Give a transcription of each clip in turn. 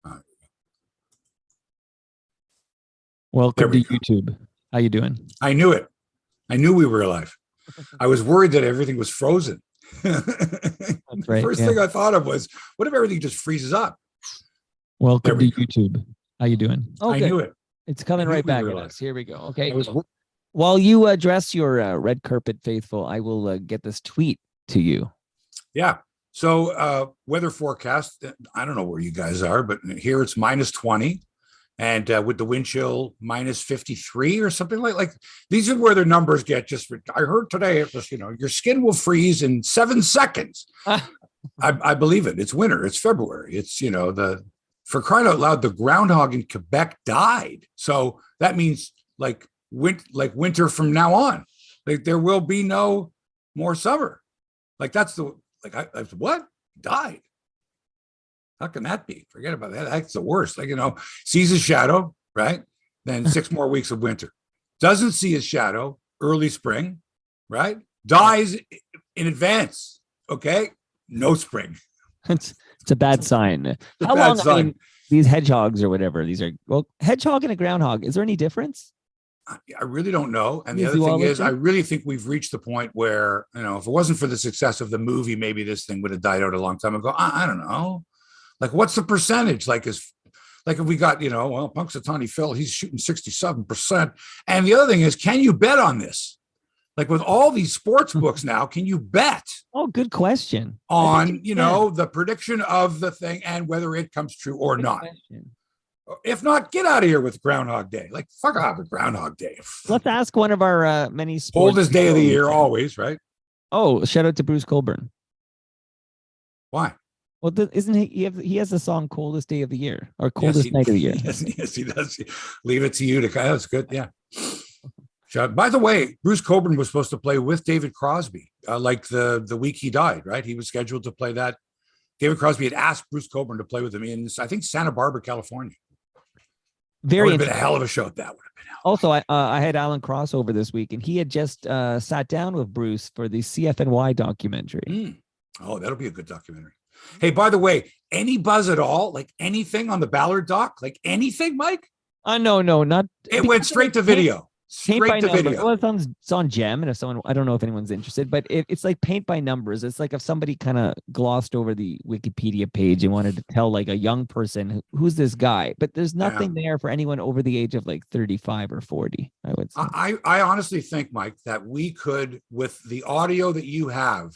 Uh, Welcome to YouTube. How you doing? I knew it. I knew we were alive. I was worried that everything was frozen. That's right. First thing I thought of was, what if everything just freezes up? Welcome to YouTube. How you doing? Oh, I knew it. It's coming right back at us. Here we go. Okay. While you address your red carpet faithful, I will get this tweet to you. Yeah. So weather forecast, I don't know where you guys are, but here it's -20. And with the wind chill -53 or something like these are where their numbers get just. I heard today it was, your skin will freeze in 7 seconds. I believe it. It's winter. It's February. It's for crying out loud, the groundhog in Quebec died. So that means like winter from now on. Like there will be no more summer. Like that's I what died. How can that be? Forget about that. That's the worst. Sees his shadow, right? Then 6 more weeks of winter. Doesn't see his shadow, early spring, right? Dies in advance. Okay. No spring. It's a bad sign. How long? Sign. I mean, these hedgehogs or whatever, hedgehog and a groundhog. Is there any difference? I really don't know. And the other thing is, I really think we've reached the point where, if it wasn't for the success of the movie, maybe this thing would have died out a long time ago. I don't know. Like, what's the percentage? If we got, Punxsutawney Phil, he's shooting 67%. And the other thing is, can you bet on this? Like with all these sports books now, can you bet? Oh, good question. On, the prediction of the thing and whether it comes true or not. Question. If not, get out of here with Groundhog Day. Like, fuck off with Groundhog Day. Let's ask one of our many sports. Oldest day of the year, always, right? Oh, shout out to Bruce Colburn. Why? Well, isn't he has the song "Coldest Day of the Year" or "Coldest Night of the Year"? Yes, he does. Leave it to you to. That's good. Yeah. By the way, Bruce Colburn was supposed to play with David Crosby, like the week he died. Right, he was scheduled to play that. David Crosby had asked Bruce Colburn to play with him in, I think, Santa Barbara, California. Very been a hell of a show. That would have been. Also, I had Alan Cross over this week, and he had just sat down with Bruce for the CFNY documentary. Oh, that'll be a good documentary. Hey, by the way, any buzz at all? Like anything on the Ballard doc? Like anything, Mike? No, not. It went straight to video. Straight to video. Well, it's on Gem, and I don't know if anyone's interested, but it's like paint by numbers. It's like if somebody kind of glossed over the Wikipedia page and wanted to tell like a young person who's this guy, but there's nothing there for anyone over the age of like 35 or 40. I would say. I honestly think, Mike, that we could, with the audio that you have,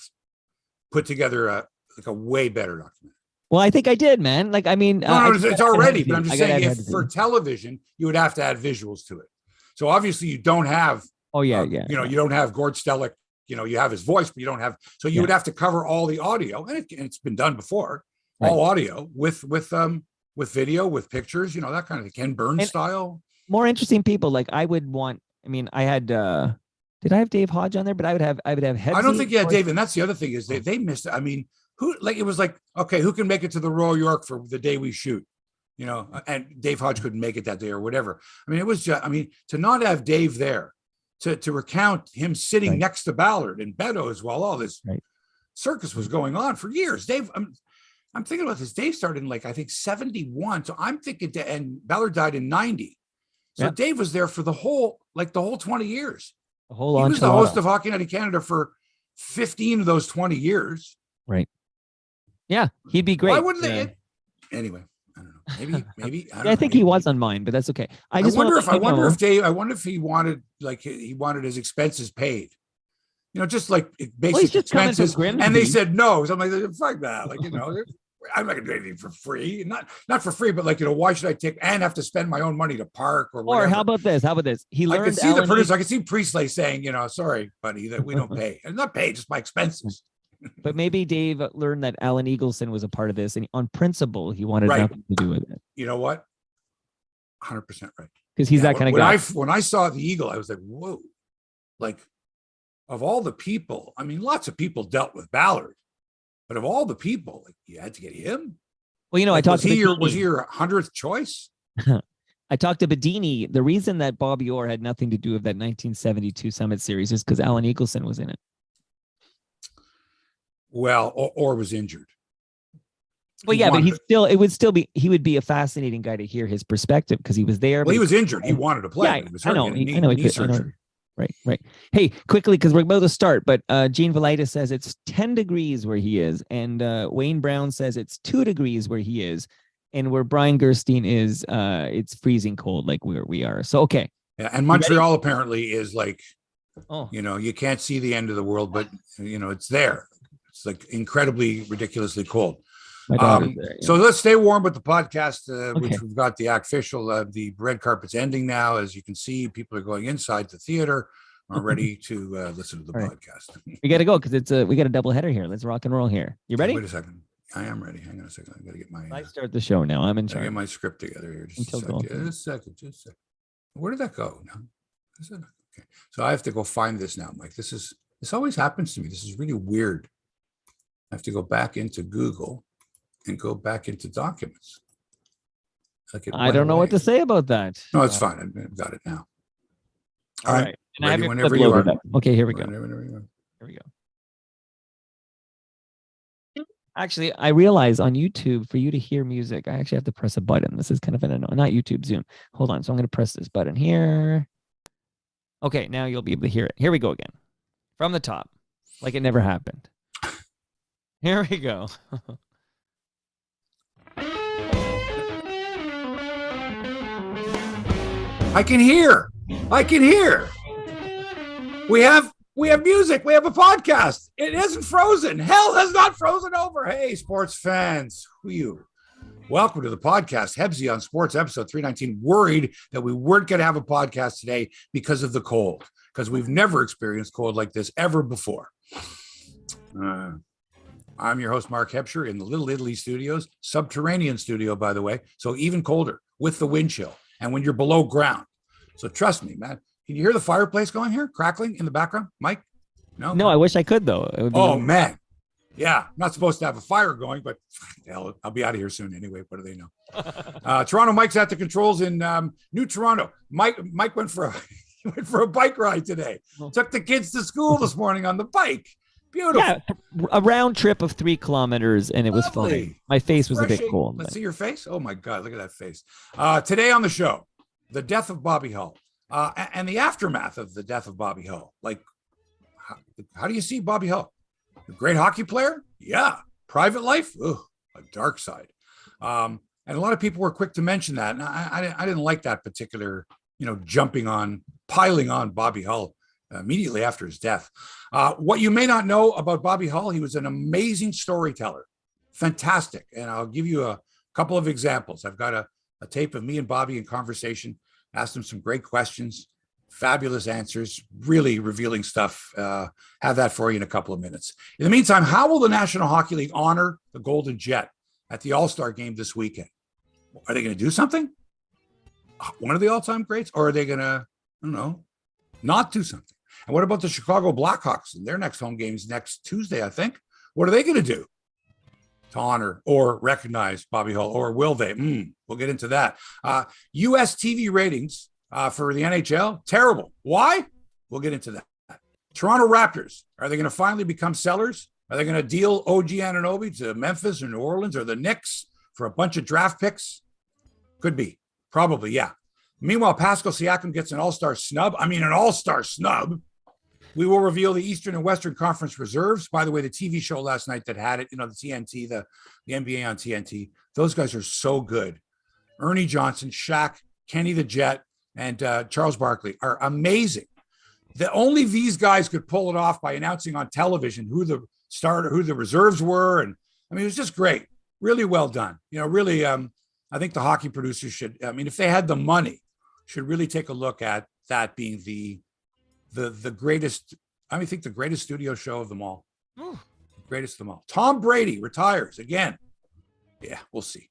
put together a way better documentary. Well, I think I did, man. Like, I mean, it's already, but I'm just saying, if for television, you would have to add visuals to it. So obviously you don't have. Oh yeah. You don't have Gord Stellick. You have his voice, but you don't have. So you would have to cover all the audio, and it's been done before. Right. All audio with video, with pictures, that kind of thing. Ken Burns style. More interesting people. Like I would want. I mean, I had. Did I have Dave Hodge on there? But I would have Hebsy. I don't think you had Dave, and that's the other thing is they missed it. I mean, it was like, okay, who can make it to the Royal York for the day we shoot? And Dave Hodge couldn't make it that day or whatever. I mean, it was just, to not have Dave there, to recount him sitting next to Ballard and Beddoes while all this circus was going on for years. Dave, I'm thinking about this. Dave started in I think 71. So I'm thinking, and Ballard died in 90. So Dave was there for the whole 20 years. He was the host of Hockey Night in Canada for 15 of those 20 years. Right. Yeah, he'd be great. Why wouldn't they? Anyway. I don't know. Maybe. I think he was on mine, but that's okay. I wonder if Dave. I wonder if he wanted his expenses paid. just like basic expenses. And they said no. So I'm like, fuck that. I'm not gonna do anything for free. Not for free, but why should I take and have to spend my own money to park or whatever? Or how about this? He learned. I could see the producer. I could see Priestley saying, sorry, buddy, that we don't pay. And not pay, just my expenses. But maybe Dave learned that Alan Eagleson was a part of this, and on principle, he wanted nothing to do with it. You know what? 100% right. Because he's that kind of guy. When I saw the Eagle, I was like, whoa. Of all the people, lots of people dealt with Ballard, but of all the people, you had to get him. Well, I talked to was he your 100th choice? I talked to Bedini. The reason that Bobby Orr had nothing to do with that 1972 Summit Series is because Alan Eagleson was in it. Well, Orr was injured. Well, yeah, but he would be a fascinating guy to hear his perspective because he was there. Well, he was injured. He wanted to play. Yeah, But he was I hurt. know. He I know. knee surgery. Right. Hey, quickly, because we're about to start, but Gene Velitis says it's 10 degrees where he is, and Wayne Brown says it's 2 degrees where he is, and where Brian Gerstein is, it's freezing cold like where we are. So, okay. Yeah, and Montreal apparently is like, Oh, you can't see the end of the world, but it's there. It's like incredibly, ridiculously cold. my daughter's there. Yeah. So let's stay warm with the podcast, which Okay. we've got the official, the red carpet's ending now. As you can see, people are going inside the theater, are ready to listen to the All right. podcast. We got to go because we got a double header here. Let's rock and roll here. You ready? Wait a second. I am ready. Hang on a second. I got to get my. I start the show now. I'm in Get charge. my script together here. Just Until a second. Just a second. Where did that go? No. Okay. So I have to go find this now, Mike. This always happens to me. This is really weird. I have to go back into Google and go back into documents. Like I don't know what to say about that. No, it's fine. I've got it now. All right. And I have Ready your whenever clip you loaded are. up. Okay, here we go. Whenever you are. Here we go. Actually, I realize on YouTube, for you to hear music, I actually have to press a button. This is kind of not YouTube, Zoom. Hold on. So I'm going to press this button here. Okay, now you'll be able to hear it. Here we go again. From the top, like it never happened. Here we go. I can hear. We have music. We have a podcast. It isn't frozen. Hell has not frozen over. Hey, sports fans. Welcome to the podcast. Hebsy on Sports, episode 319. Worried that we weren't going to have a podcast today because of the cold, because we've never experienced cold like this ever before. I'm your host, Mark Hebscher, in the Little Italy studios, subterranean studio, by the way, so even colder with the wind chill and when you're below ground. So trust me, man. Can you hear the fireplace going here, crackling in the background, Mike? No, I wish I could, though. It would be man. Yeah, I'm not supposed to have a fire going, but hell, I'll be out of here soon anyway. What do they know? Toronto Mike's at the controls in New Toronto. Mike went for a bike ride today. Took the kids to school this morning on the bike. Beautiful. Yeah, a round trip of 3 kilometers, and it was fun. My face was a bit cold. Let's see your face. Oh my God, look at that face. Today on the show, the death of Bobby Hull and the aftermath of the death of Bobby Hull. Like, how do you see Bobby Hull? A great hockey player? Yeah. Private life? Ugh, a dark side. And a lot of people were quick to mention that. And I didn't like that particular, piling on Bobby Hull immediately after his death. What you may not know about Bobby Hull, he was an amazing storyteller. Fantastic. And I'll give you a couple of examples. I've got a tape of me and Bobby in conversation, asked him some great questions, fabulous answers, really revealing stuff. Have that for you in a couple of minutes. In the meantime, how will the National Hockey League honor the Golden Jet at the All-Star game this weekend? Are they going to do something? One of the all-time greats? Or are they going to, not do something? And what about the Chicago Blackhawks and their next home games next Tuesday, I think? What are they going to do to honor or recognize Bobby Hull? Or will they? We'll get into that. U.S. TV ratings for the NHL, terrible. Why? We'll get into that. Toronto Raptors, are they going to finally become sellers? Are they going to deal OG Anunoby to Memphis or New Orleans or the Knicks for a bunch of draft picks? Could be. Probably, yeah. Meanwhile, Pascal Siakam gets an all-star snub. We will reveal the Eastern and Western Conference reserves. By the way, the TV show last night that had it, the TNT, the NBA on TNT, those guys are so good. Ernie Johnson, Shaq, Kenny the Jet, and Charles Barkley are amazing. Only these guys could pull it off by announcing on television who the reserves were. And it was just great. Really well done. Really, I think the hockey producers should, if they had the money, should really take a look at that being the greatest, I think the greatest studio show of them all. Greatest of them all. Tom Brady retires again. Yeah, we'll see.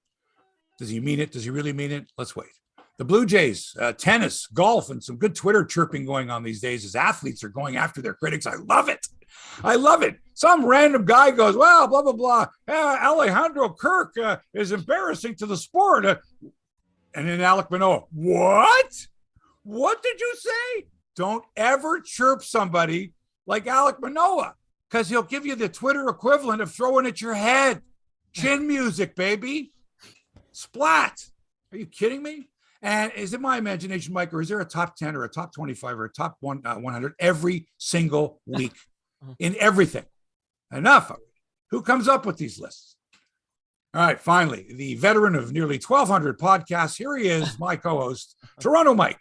Does he mean it? Does he really mean it? Let's wait. The Bluejays, tennis, golf, and some good Twitter chirping going on these days as athletes are going after their critics. I love it. Some random guy goes, well, blah, blah, blah. Alejandro Kirk is embarrassing to the sport. And then Alek Manoah, what? What did you say? Don't ever chirp somebody like Alek Manoah, because he'll give you the Twitter equivalent of throwing at your head. Chin music, baby. Splat. Are you kidding me? And is it my imagination, Mike, or is there a top 10 or a top 25 or a top 100 every single week in everything? Enough of it. Who comes up with these lists? All right, finally, the veteran of nearly 1,200 podcasts. Here he is, my co-host, Toronto Mike.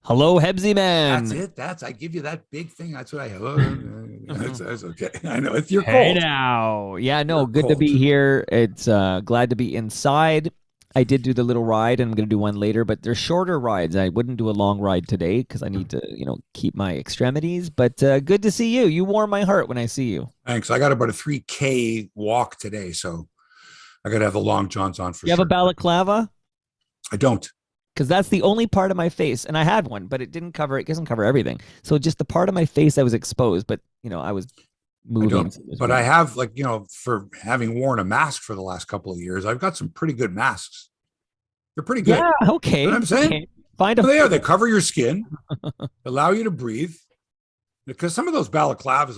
Hello, Hebsy man. That's it. I give you that big thing. That's what I have. That's okay. I know it's your Hey cold. now. Yeah, no, You're good to cold. be here. It's glad to be inside. I did do the little ride, and I'm going to do one later, but they're shorter rides. I wouldn't do a long ride today because I need to, keep my extremities. But good to see you. You warm my heart when I see you. Thanks. I got about a 3K walk today, so I got to have the long johns on for You sure. have a balaclava? I don't. Because that's the only part of my face, and I had one, but it doesn't cover everything. So just the part of my face that was exposed, but I was moving. But I have, for having worn a mask for the last couple of years, I've got some pretty good masks. They're pretty good. Yeah, okay. You know what I'm saying? Okay. Find a they cover your skin, allow you to breathe. Because some of those balaclavas,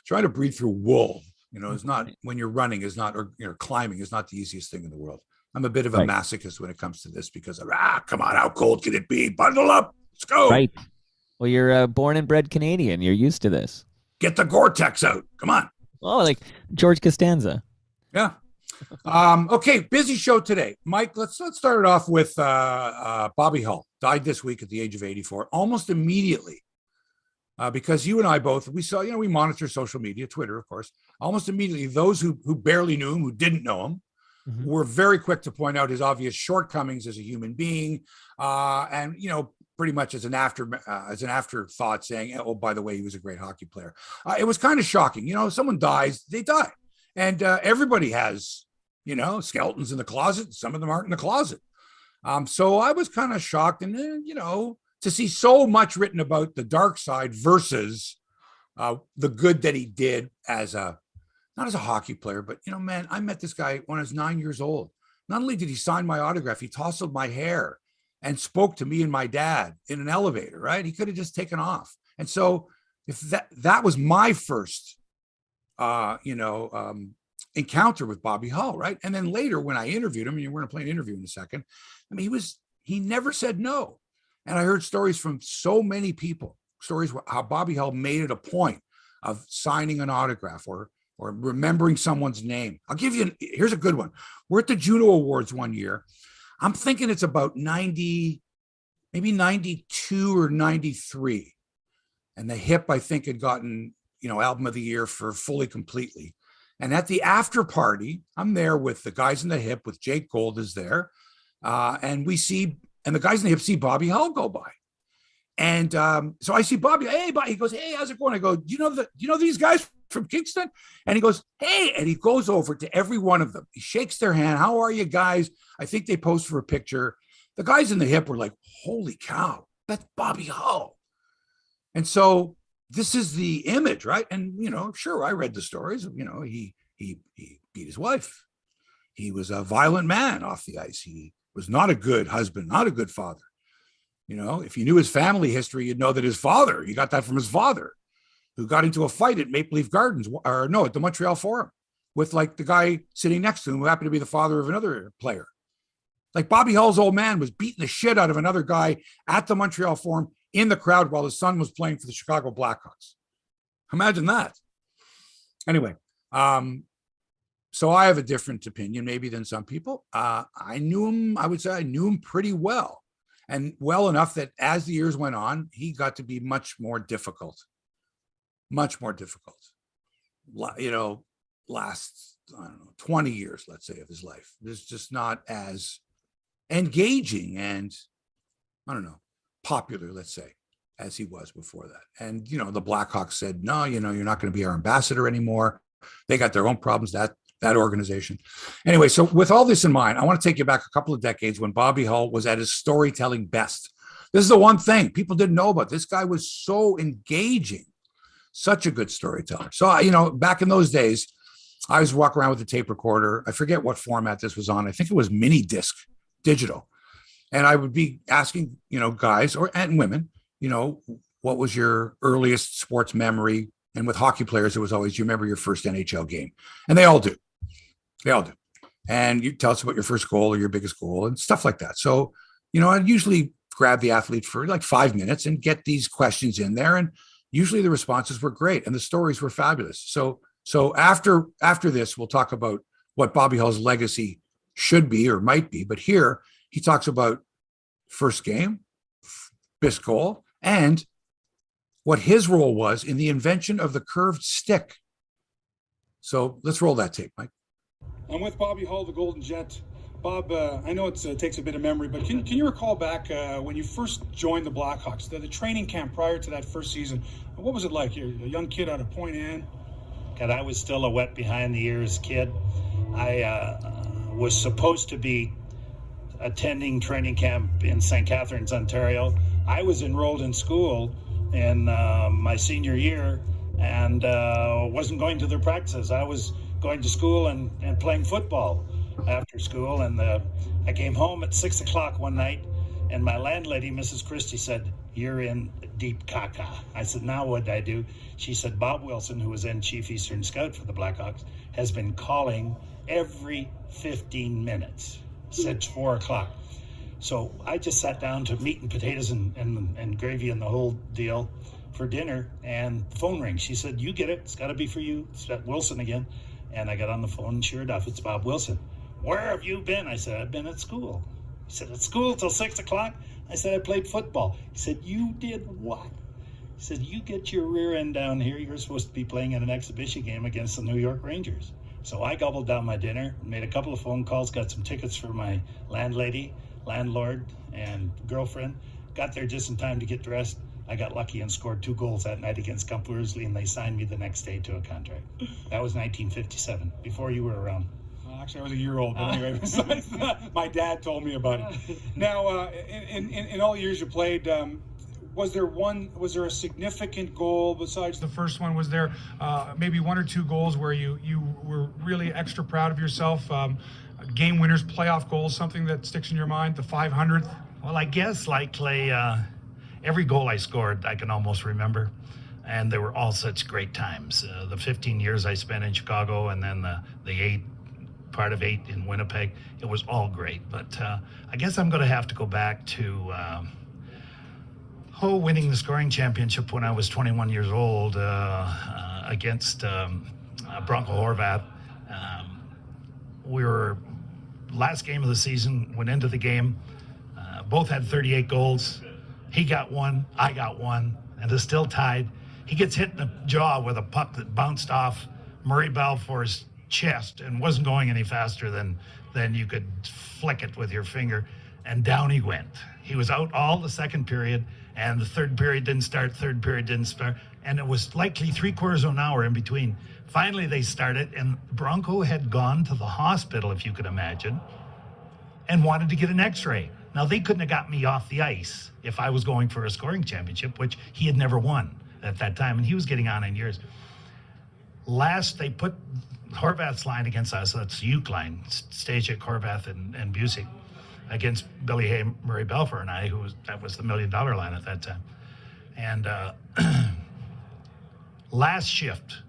trying to breathe through wool, is not, when you're running is not, or climbing is not the easiest thing in the world. I'm a bit of a masochist when it comes to this because come on, how cold can it be? Bundle up. Let's go. Right. Well, you're born and bred Canadian. You're used to this. Get the Gore-Tex out. Come on. Oh, like George Costanza. Yeah. Okay. Busy show today. Mike, let's start it off with Bobby Hull. Died this week at the age of 84, almost immediately. Because you and I both, we saw, we monitor social media, Twitter, of course, almost immediately. Those who barely knew him, who didn't know him, were very quick to point out his obvious shortcomings as a human being, and pretty much as an afterthought, saying, "Oh, by the way, he was a great hockey player." It was kind of shocking. Someone dies, they die, and everybody has skeletons in the closet. Some of them aren't in the closet. So I was kind of shocked, and to see so much written about the dark side versus the good that he did as not as a hockey player, but man, I met this guy when I was 9 years old. Not only did he sign my autograph, he tousled my hair and spoke to me and my dad in an elevator, right? He could have just taken off. And so if that was my first, encounter with Bobby Hull, right? And then later when I interviewed him, and we're going to play an interview in a second, I mean, he never said no. And I heard stories from so many people, stories how Bobby Hull made it a point of signing an autograph or remembering someone's name. I'll give you, here's a good one. We're at the Juno Awards one year. I'm thinking it's about 90, maybe 92 or 93. And the Hip, I think, had gotten, album of the year for Fully Completely. And at the after party, I'm there with the guys in the Hip, with Jake Gold is there. And the guys in the Hip see Bobby Hull go by. And so I see Bobby, hey, Bobby. He goes, hey, how's it going? I go, do you know these guys from Kingston? And he goes, hey, and he goes over to every one of them. He shakes their hand. How are you guys? I think they posed for a picture. The guys in the Hip were like, holy cow, that's Bobby Hull. And so this is the image, right? And, sure, I read the stories. He beat his wife. He was a violent man off the ice. He was not a good husband, not a good father. If you knew his family history, you'd know that his father, he got that from his father, who got into a fight at Maple Leaf Gardens, at the Montreal Forum, with the guy sitting next to him who happened to be the father of another player. Bobby Hull's old man was beating the shit out of another guy at the Montreal Forum in the crowd while his son was playing for the Chicago Blackhawks. Imagine that. Anyway, so I have a different opinion maybe than some people. I knew him pretty well. And well enough that as the years went on, he got to be much more difficult. Much more difficult. Last, 20 years, let's say, of his life. There's just not as engaging and, popular, let's say, as he was before that. And, the Blackhawks said, no, you're not going to be our ambassador anymore. They got their own problems, that organization. Anyway, so with all this in mind, I want to take you back a couple of decades when Bobby Hull was at his storytelling best. This is the one thing people didn't know about. This guy was so engaging, such a good storyteller. So, back in those days, I was walking around with a tape recorder. I forget what format this was on. I think it was mini disc, digital. And I would be asking, guys and women, what was your earliest sports memory? And with hockey players, it was always, you remember your first NHL game? And they all do. They all do. And you tell us about your first goal or your biggest goal and stuff like that. So, I'd usually grab the athlete for like 5 minutes and get these questions in there. And usually the responses were great and the stories were fabulous. So after this, we'll talk about what Bobby Hull's legacy should be or might be. But here he talks about first game, best goal, and what his role was in the invention of the curved stick. So let's roll that tape, Mike. I'm with Bobby Hull, the Golden Jet. Bob, I know it takes a bit of memory, but can you recall back when you first joined the Blackhawks, the training camp prior to that first season? What was it like? You're a young kid out of Point Anne. God, I was still a wet behind the ears kid. I was supposed to be attending training camp in St. Catharines, Ontario. I was enrolled in school in my senior year and wasn't going to their practices. I was going to school and playing football after school. And I came home at 6 o'clock one night, and my landlady, Mrs. Christie, said, "You're in deep caca." I said, "Now what did I do?" She said, "Bob Wilson, who was then Chief Eastern Scout for the Blackhawks, has been calling every 15 minutes since 4 o'clock. So I just sat down to meat and potatoes and gravy and the whole deal for dinner, and the phone rings. She said, "You get it. It's got to be for you. It's Wilson again." And I got on the phone, and sure enough, it's Bob Wilson. "Where have you been?" I said, "I've been at school." He said, "At school till 6 o'clock? I said, "I played football." He said, "You did what?" He said, "You get your rear end down here. You're supposed to be playing in an exhibition game against the New York Rangers." So I gobbled down my dinner, made a couple of phone calls, got some tickets for my landlord, and girlfriend. Got there just in time to get dressed. I got lucky and scored 2 goals that night against Gump Worsley, and they signed me the next day to a contract. That was 1957, before you were around. Actually, I was a year old, but anyway, besides that, my dad told me about it. Now, in all the years you played, was there a significant goal besides the first one? Was there maybe 1 or 2 goals where you were really extra proud of yourself? Game winners, playoff goals, something that sticks in your mind, the 500th? Well, I guess likely every goal I scored, I can almost remember. And they were all such great times. The 15 years I spent in Chicago, and then the part of 8 in Winnipeg, it was all great. But I guess I'm going to have to go back to winning the scoring championship when I was 21 years old against Bronco Horvath. We were last game of the season, went into the game, both had 38 goals. He got 1, I got 1, and it's still tied. He gets hit in the jaw with a puck that bounced off Murray Balfour's chest and wasn't going any faster than you could flick it with your finger, and down he went. He was out all the second period, and the third period didn't start, and it was likely 3/4 of an hour in between. Finally they started, and Bronco had gone to the hospital, if you could imagine, and wanted to get an x-ray. Now, they couldn't have got me off the ice if I was going for a scoring championship, which he had never won at that time, and he was getting on in years. Last, they put Horvath's line against us. That's Uke line, Stasiak, Horvath, and Busey, against Billy Hay, Murray Balfour, and I, that was the $1 million line at that time. And last shift,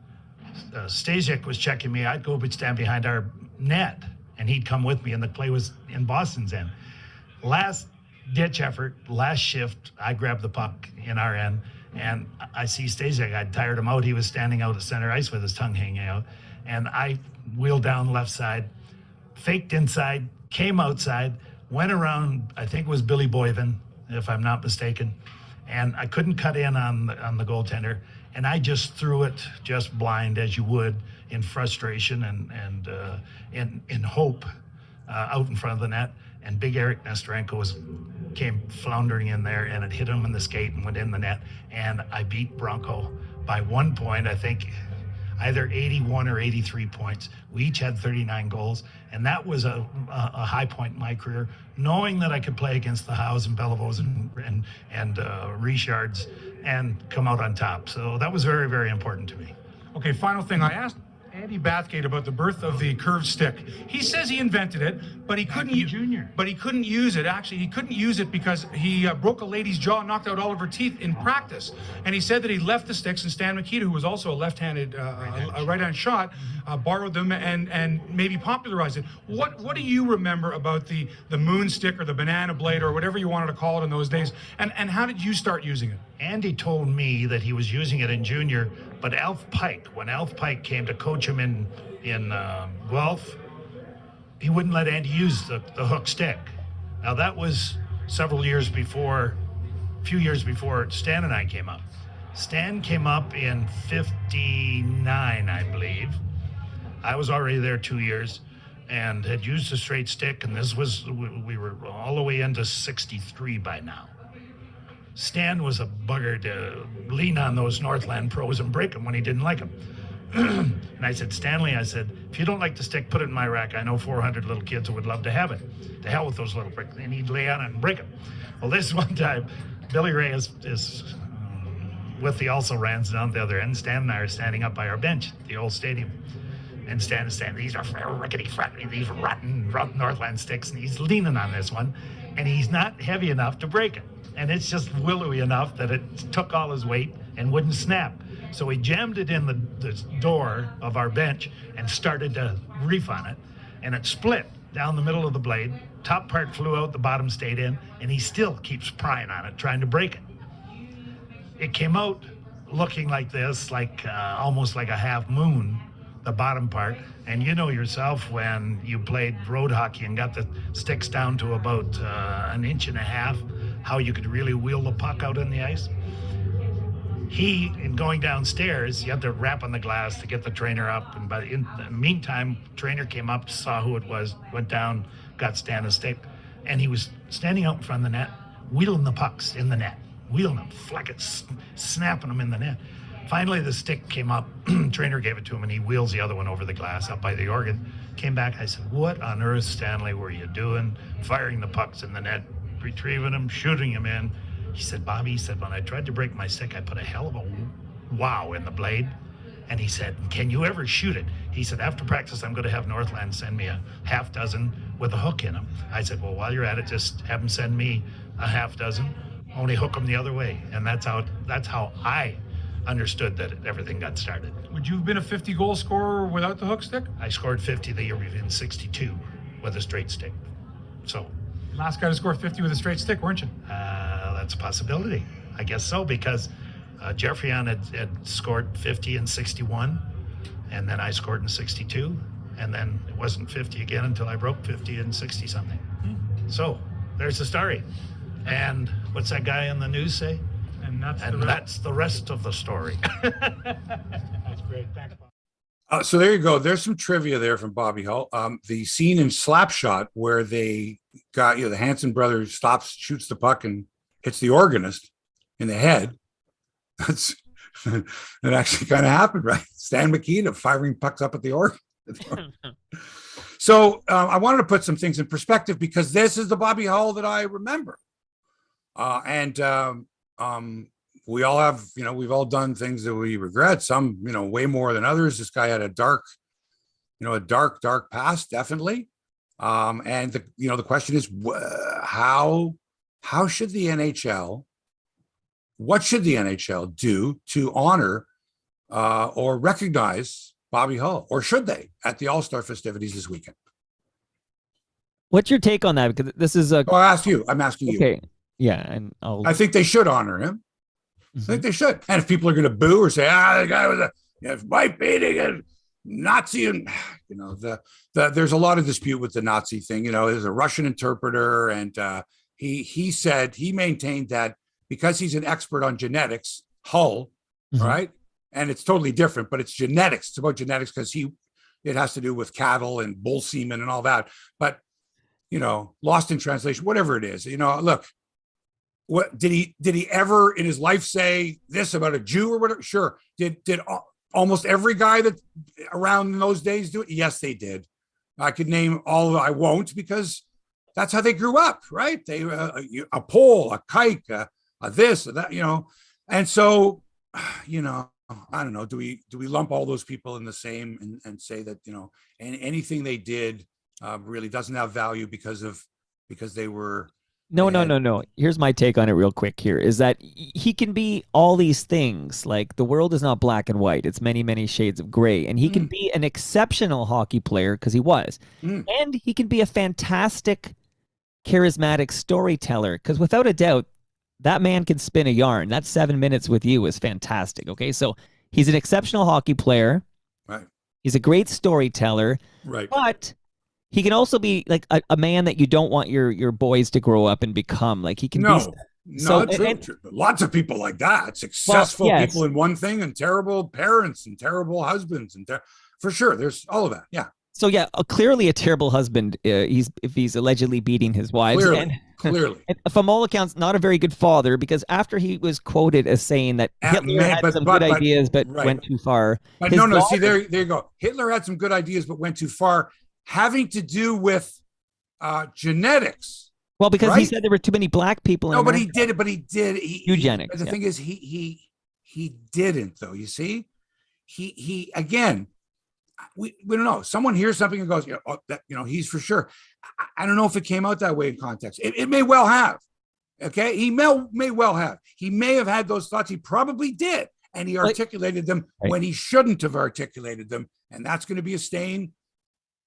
Stasiak was checking me. I'd go stand behind our net, and he'd come with me, and the play was in Boston's end. Last ditch effort, last shift, I grabbed the puck in our end, and I see Stasiak. I'd tired him out. He was standing out at center ice with his tongue hanging out, and I wheeled down left side, faked inside, came outside, went around, I think it was Billy Boyven, if I'm not mistaken, and I couldn't cut in on the goaltender, and I just threw it just blind, as you would, in frustration and in hope, out in front of the net. And big Eric Nestorenko came floundering in there, and it hit him in the skate and went in the net. And I beat Bronco by 1 point, I think either 81 or 83 points. We each had 39 goals, and that was a high point in my career, knowing that I could play against the Howes and Bellevaux and Richards and come out on top. So that was very, very important to me. Okay, final thing. I asked Andy Bathgate about the birth of the curved stick. He says he invented it, but he couldn't use junior. But he couldn't use it. Actually, he couldn't use it because he broke a lady's jaw, and knocked out all of her teeth in practice. And he said that he left the sticks, and Stan Mikita, who was also a left-handed, right-hand shot, borrowed them and maybe popularized it. What do you remember about the moon stick or the banana blade or whatever you wanted to call it in those days? And how did you start using it? Andy told me that he was using it in junior, but when Alf Pike came to coach him in Guelph, he wouldn't let Andy use the hook stick. Now that was a few years before Stan and I came up. Stan came up in 59, I believe. I was already there 2 years and had used a straight stick, and we were all the way into 63 by now. Stan was a bugger to lean on those Northland pros and break them when he didn't like them. And I said, Stanley, if you don't like the stick, put it in my rack. I know 400 little kids who would love to have it. To hell with those little bricks. And he'd lay on it and break them. Well, this one time, Billy Ray is with the also-rans down the other end. Stan and I are standing up by our bench at the old stadium. And Stan is standing, these are rickety, these rotten Northland sticks. And he's leaning on this one. And he's not heavy enough to break it. And it's just willowy enough that it took all his weight and wouldn't snap. So he jammed it in the door of our bench and started to reef on it, and it split down the middle of the blade. Top part flew out, the bottom stayed in, and he still keeps prying on it, trying to break it. It came out looking like this, almost like a half moon, the bottom part. And you know yourself, when you played road hockey and got the sticks down to about an inch and a half, how you could really wheel the puck out on the ice. In going downstairs, you had to rap on the glass to get the trainer up. And in the meantime, trainer came up, saw who it was, went down, got Stan a stick, and he was standing out in front of the net, wheeling the pucks in the net, wheeling them, snapping them in the net. Finally, the stick came up, trainer gave it to him, and he wheels the other one over the glass up by the organ. Came back, I said, what on earth, Stanley, were you doing? Firing the pucks in the net, retrieving them, shooting them in. He said, Bobby, when I tried to break my stick, I put a hell of a wow in the blade. And he said, can you ever shoot it? He said, after practice, I'm going to have Northland send me a half dozen with a hook in them. I said, well, while you're at it, just have them send me a half dozen, only hook them the other way. And that's how I understood that everything got started. Would you have been a 50-goal scorer without the hook stick? I scored 50 the year in 62 with a straight stick. So, last guy to score 50 with a straight stick, weren't you? That's a possibility. I guess so, because Jeffrey had scored 50 in 61, and then I scored in 62, and then it wasn't 50 again until I broke 50 in 60-something. So, there's the story. And what's that guy on the news say? And that's the rest of the story. That's great. Thanks, Bob. So there you go. There's some trivia there from Bobby Hull. The scene in Slapshot where they got, the Hanson brothers shoots the puck and hits the organist in the head. That actually kind of happened, right? Stan Mikita firing pucks up at the organ. So I wanted to put some things in perspective because this is the Bobby Hull that I remember. We all have, we've all done things that we regret, some, way more than others. This guy had a dark past, definitely. And the question is, how should the NHL, what should the NHL do to honor or recognize Bobby Hull, or should they, at the All-Star festivities this weekend? What's your take on that? Because this is I asked you. I'm asking you. Okay. Yeah, and I think they should honor him. I think they should. And if people are going to boo or say, the guy was a white beating and Nazi, and there's a lot of dispute with the Nazi thing. There's a Russian interpreter, and he maintained that because he's an expert on genetics, Hull, right? And it's totally different, but it's genetics. It's about genetics because it has to do with cattle and bull semen and all that. But lost in translation, whatever it is. Look. What did he ever in his life say this about a Jew or whatever? Sure. Did almost every guy that around in those days do it? Yes, they did. I could name all. I won't, because that's how they grew up, right? They a pole, a kike, a this, a that, And so, I don't know. Do we lump all those people in the same and say that and anything they did really doesn't have value because they were. No. Here's my take on it real quick here is that he can be all these things. Like the world is not black and white. It's many, many shades of gray. And he can be an exceptional hockey player because he was. And he can be a fantastic, charismatic storyteller because without a doubt, that man can spin a yarn. That 7 minutes with you is fantastic. Okay. So he's an exceptional hockey player. Right. He's a great storyteller. Right. But he can also be like a man that you don't want your boys to grow up and become. Like he can be. So, true. Lots of people like that. Successful people in one thing and terrible parents and terrible husbands. For sure. There's all of that. Yeah. So, clearly a terrible husband. If he's allegedly beating his wives. Clearly. And from all accounts, not a very good father because after he was quoted as saying that Hitler had some good ideas but went too far. But see, there you go. Hitler had some good ideas but went too far. Having to do with genetics. Well, because he said there were too many black people. No, but he did it. But he did eugenics. The thing is, he didn't though. You see, he again. We don't know. Someone hears something and goes, he's for sure. I don't know if it came out that way in context. It may well have. Okay, he may well have. He may have had those thoughts. He probably did, and he articulated them when he shouldn't have articulated them, and that's going to be a stain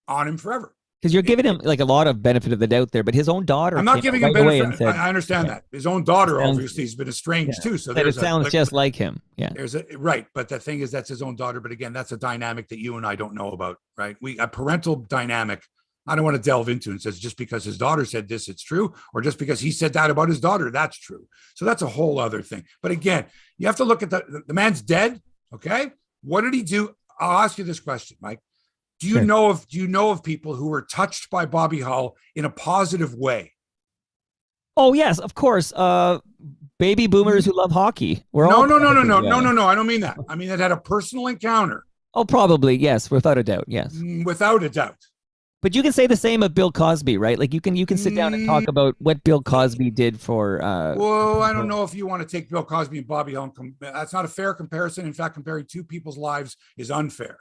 on him forever. Because you're giving him like a lot of benefit of the doubt there, but his own daughter. I'm not giving him benefit. I understand that his own daughter obviously has been estranged too. So it sounds just like him. Yeah, there's right. But the thing is, that's his own daughter. But again, that's a dynamic that you and I don't know about, right? A parental dynamic. I don't want to delve into and says just because his daughter said this, it's true, or just because he said that about his daughter, that's true. So that's a whole other thing. But again, you have to look at the man's dead. Okay, what did he do? I'll ask you this question, Mike. Do you know of people who were touched by Bobby Hull in a positive way? Oh yes, of course. Baby boomers who love hockey. No. I don't mean that. I mean that had a personal encounter. Oh, probably yes, without a doubt. Yes, without a doubt. But you can say the same of Bill Cosby, right? Like you can sit down and talk about what Bill Cosby did for. Well, I don't know if you want to take Bill Cosby and Bobby Hull. That's not a fair comparison. In fact, comparing two people's lives is unfair.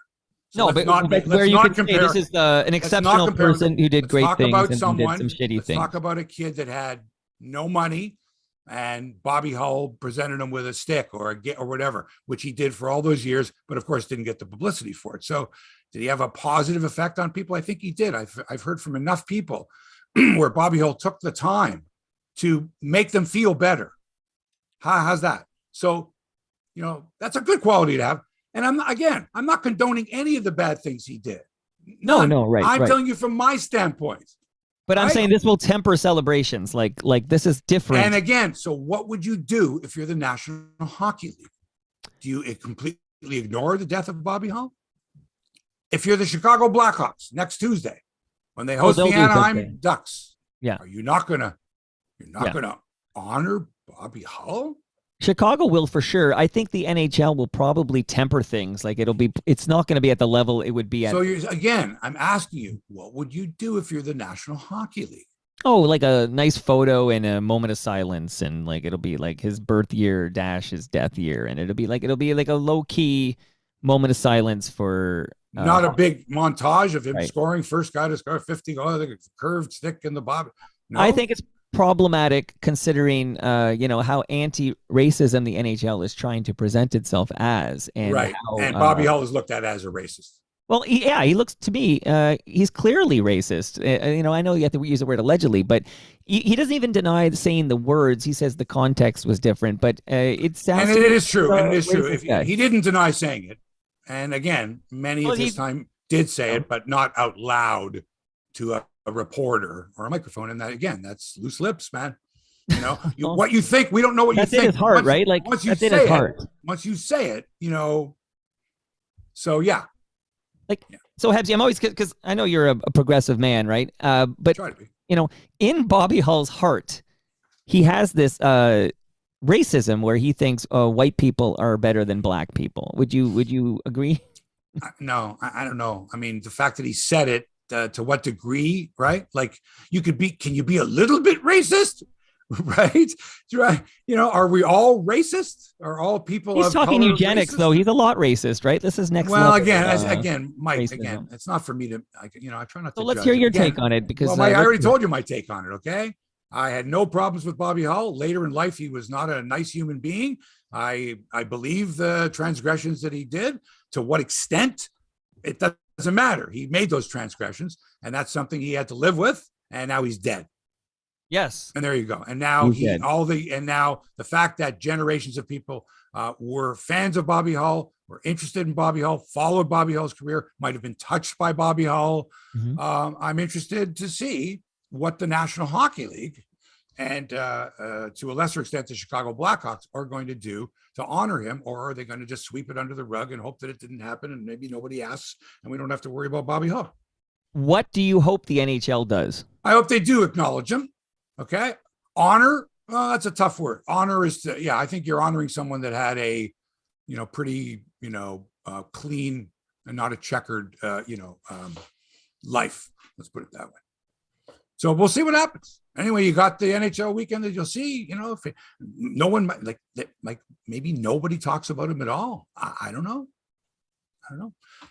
So no, but where you can say this is an exceptional person who did great things and did some shitty things. Talk about a kid that had no money, and Bobby Hull presented him with a stick or whatever, which he did for all those years, but of course didn't get the publicity for it. So, did he have a positive effect on people? I think he did. I've heard from enough people where Bobby Hull took the time to make them feel better. How's that? So, that's a good quality to have. And I'm not condoning any of the bad things he did. No, right. I'm telling you from my standpoint. But I'm saying this will temper celebrations. Like this is different. And again, so what would you do if you're the National Hockey League? Do you completely ignore the death of Bobby Hull? If you're the Chicago Blackhawks next Tuesday, when they host the Anaheim Ducks, are you not gonna honor Bobby Hull? Chicago will for sure. I think the NHL will probably temper things. Like it's not going to be at the level it would be at. So I'm asking you, what would you do if you're the National Hockey League? Oh, like a nice photo and a moment of silence, and like it'll be like his birth year dash his death year, and it'll be like a low key moment of silence for. Not a big montage of him scoring first guy to score 50 goals, like a curved stick in the bob. No? I think it's problematic considering how anti-racism the NHL is trying to present itself as, and and Bobby Hull is looked at as a racist. Well, he looks to me he's clearly racist. I know you have to use the word allegedly, but he doesn't even deny saying the words. He says the context was different, but it sounds. And it is true. And it is true. If he didn't deny saying it, and again, many of his time did say it, but not out loud to a reporter or a microphone. And that again, that's loose lips, man. What you think, we don't know what you think. That's in his heart, right? Like once you say it, so yeah. So Hebsy, I'm always, because I know you're a progressive man, right? But try to be. In Bobby Hull's heart, he has this racism where he thinks white people are better than black people. Would you agree? No, I don't know. I mean, the fact that he said it, to what degree, right? Like can you be a little bit racist? right? Right. Are we all racist? Are all people? He's of talking color eugenics, racist? though. He's a lot racist, right? This is next Well, level. again, Mike. Racism. Again, it's not for me to. I try not to. So let's judge hear it. your Again, take on it, because well, Mike, I already told you my take on it. Okay, I had no problems with Bobby Hull. Later in life, he was not a nice human being. I believe the transgressions that he did. To what extent, it doesn't matter. He made those transgressions, and that's something he had to live with. And now he's dead. Yes. And there you go. And now now the fact that generations of people were fans of Bobby Hull, were interested in Bobby Hull, followed Bobby Hull's career, might have been touched by Bobby Hull. I'm interested to see what the National Hockey League and to a lesser extent the Chicago Blackhawks are going to do to honor him, or are they going to just sweep it under the rug and hope that it didn't happen and maybe nobody asks and we don't have to worry about Bobby Hull? What do you hope the NHL does? I hope they do acknowledge him. Okay. Honor. That's a tough word. Honor is I think you're honoring someone that had a, pretty, clean and not a checkered, life. Let's put it that way. So we'll see what happens. Anyway, you got the NHL weekend that you'll see, if no one maybe nobody talks about him at all. I don't know.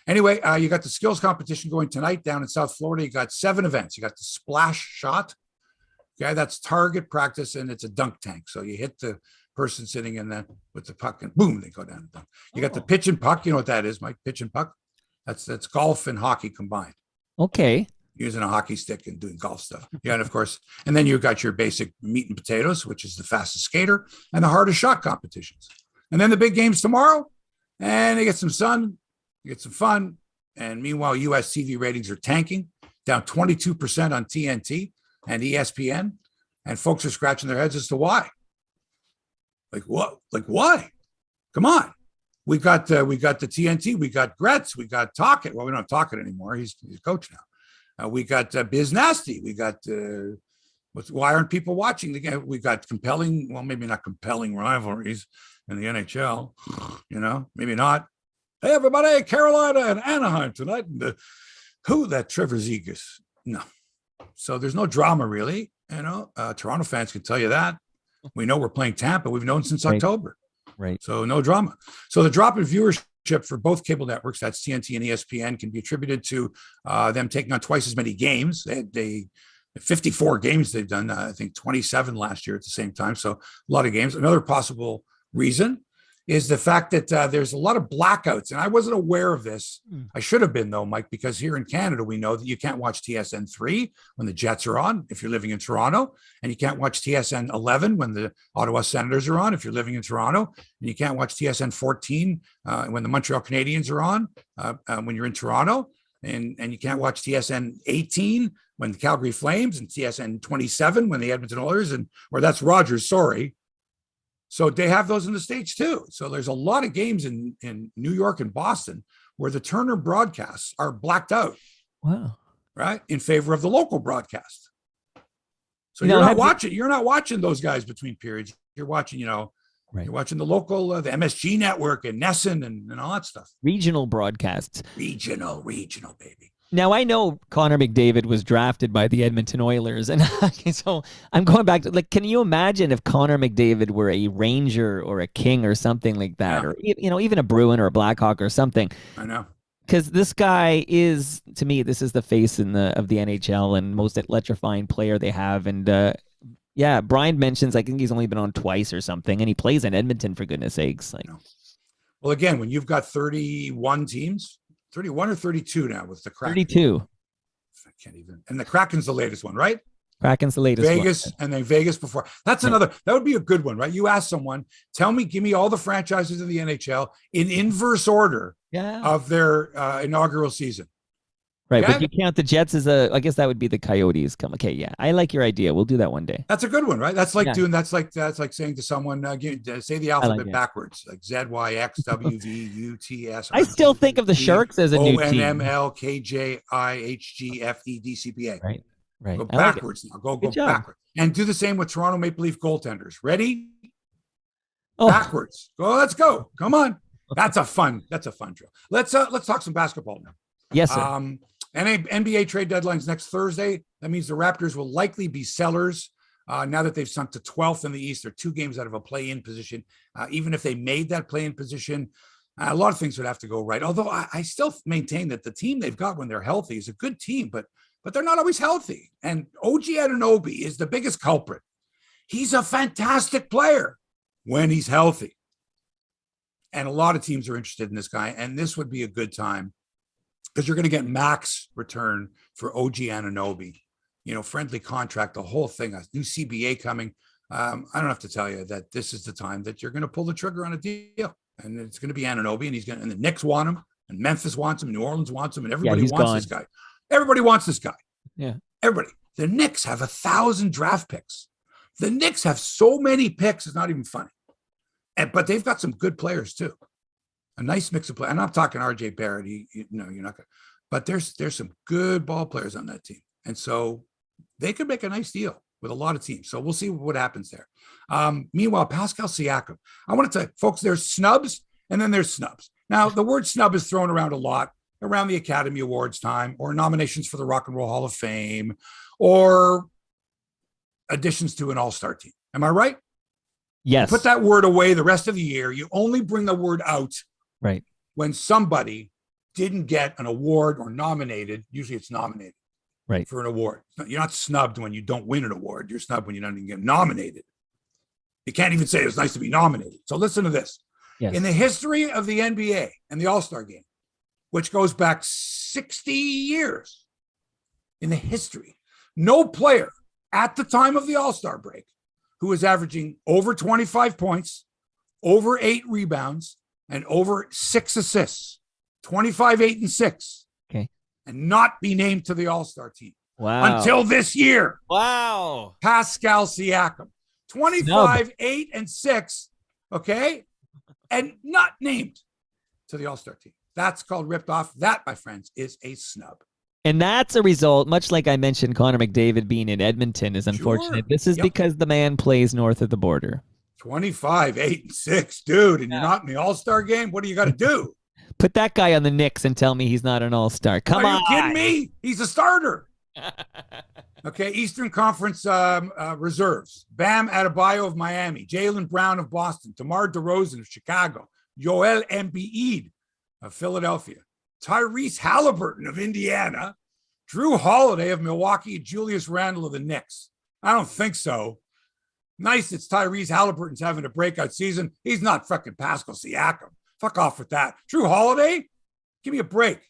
Anyway, you got the skills competition going tonight down in South Florida. You got 7 events. You got the splash shot. Okay, that's target practice, and it's a dunk tank. So you hit the person sitting in there with the puck, and boom, they go down the dunk. You got the pitch and puck. You know what that is, Mike? Pitch and puck. That's golf and hockey combined. Okay. Using a hockey stick and doing golf stuff. Yeah, and of course, and then you got your basic meat and potatoes, which is the fastest skater and the hardest shot competitions. And then the big games tomorrow, and you get some sun, you get some fun. And meanwhile, US TV ratings are tanking, down 22% on TNT and ESPN, and folks are scratching their heads as to why. Like what? Like why? Come on. We got the TNT, we got Gretz, we got Tocchet. Well, we don't have Tocchet anymore. He's coach now. We got Biz Nasty. We got why aren't people watching the game? We got compelling, well, maybe not compelling rivalries in the NHL. Maybe not. Hey, everybody, Carolina and Anaheim tonight. And who that Trevor Zegras? No. So there's no drama really. Toronto fans can tell you that. We know we're playing Tampa. We've known since October. Right. So no drama. So the drop in viewership for both cable networks, that's TNT and ESPN, can be attributed to them taking on twice as many games. They 54 games they've done. I think 27 last year at the same time. So a lot of games. Another possible reason is the fact that there's a lot of blackouts. And I wasn't aware of this. I should have been, though, Mike, because here in Canada, we know that you can't watch TSN 3 when the Jets are on if you're living in Toronto. And you can't watch TSN 11 when the Ottawa Senators are on if you're living in Toronto. And you can't watch TSN 14 when the Montreal Canadiens are on when you're in Toronto. And you can't watch TSN 18 when the Calgary Flames, and TSN 27 when the Edmonton Oilers, or that's Rogers, sorry. So they have those in the States too. So there's a lot of games in New York and Boston where the Turner broadcasts are blacked out. Wow. Right. In favor of the local broadcast. So you're not watching those guys between periods. You're watching, you're watching the local, the MSG network and Nesson and all that stuff. Regional broadcasts. Regional, baby. Now, I know Connor McDavid was drafted by the Edmonton Oilers, and so I'm going back to, can you imagine if Connor McDavid were a Ranger or a King or something like that, or, even a Bruin or a Blackhawk or something? I know. Because this guy is, to me, this is the face of the NHL and most electrifying player they have. And, Brian mentions, I think he's only been on twice or something, and he plays in Edmonton, for goodness sakes. Well, again, when you've got 31 teams, 31 or 32 now with the Kraken. 32. I can't even. And the Kraken's the latest one, right? Kraken's the latest Vegas one. And then Vegas before. That's another. That would be a good one, right? You ask someone, give me all the franchises in the NHL in inverse order of their inaugural season. Right, okay? But you count the Jets as I guess that would be the Coyotes. Okay, yeah, I like your idea. We'll do that one day. That's a good one, right? That's like that's like saying to someone, say the alphabet backwards, like Z, Y, X, W, V, U, T, S. I still think of the Sharks as a new team. O, N, M, L, K, J, I, H, G, F, E, D, C, B, A. Right. Go backwards now. Go backwards. And do the same with Toronto Maple Leaf goaltenders. Ready? Backwards. Let's go. Come on. That's a fun drill. Let's talk some basketball now. Yes, sir. NBA trade deadline's next Thursday. That means the Raptors will likely be sellers Now that they've sunk to 12th in the East, they're 2 games out of a play-in position. Even if they made that play-in position, a lot of things would have to go right. Although I still maintain that the team they've got when they're healthy is a good team, but they're not always healthy. And OG Anunoby is the biggest culprit. He's a fantastic player when he's healthy. And a lot of teams are interested in this guy. And this would be a good time because you're going to get max return for OG Anunoby. Friendly contract, the whole thing, a new CBA coming. I don't have to tell you that this is the time that you're going to pull the trigger on a deal. And it's going to be Anunoby, and the Knicks want him, and Memphis wants him, and New Orleans wants him, and everybody wants this guy. Everybody wants this guy. Yeah. Everybody. The Knicks have 1,000 draft picks. The Knicks have so many picks, it's not even funny. But they've got some good players too. A nice mix of players. And I'm talking RJ Barrett. You're not going to. But there's some good ball players on that team. And so they could make a nice deal with a lot of teams. So we'll see what happens there. Meanwhile, Pascal Siakam. I want to tell you, folks, there's snubs and then there's snubs. Now, the word snub is thrown around a lot around the Academy Awards time, or nominations for the Rock and Roll Hall of Fame, or additions to an all-star team. Am I right? Yes. You put that word away the rest of the year. You only bring the word out right when somebody didn't get an award or nominated. Usually it's nominated. Right. For an award. You're not snubbed when you don't win an award. You're snubbed when you don't even get nominated. You can't even say it was nice to be nominated. So listen to this. Yes. In the history of the NBA and the All-Star game, which goes back 60 years, in the history, no player at the time of the All-Star break who was averaging over 25 points, over 8 rebounds, and over 6 assists, 25, 8, and 6. Okay. And not be named to the All-Star team. Wow. Until this year. Wow. Pascal Siakam. 25, Snub. 8, and 6. Okay. And not named to the All-Star team. That's called ripped off. That, my friends, is a snub. And that's a result, much like I mentioned Connor McDavid being in Edmonton is unfortunate. Sure. This is because the man plays north of the border. 25, 8, and 6, dude. And you're not in the All-Star game? What do you got to do? Put that guy on the Knicks and tell me he's not an all-star. Come on. Are you kidding me? He's a starter. Okay, Eastern Conference reserves. Bam Adebayo of Miami. Jaylen Brown of Boston. DeMar DeRozan of Chicago. Joel Embiid of Philadelphia. Tyrese Halliburton of Indiana. Drew Holiday of Milwaukee. Julius Randle of the Knicks. I don't think so. Nice, it's Tyrese Halliburton's having a breakout season. He's not fucking Pascal Siakam. Fuck off with that. Drew Holiday? Give me a break.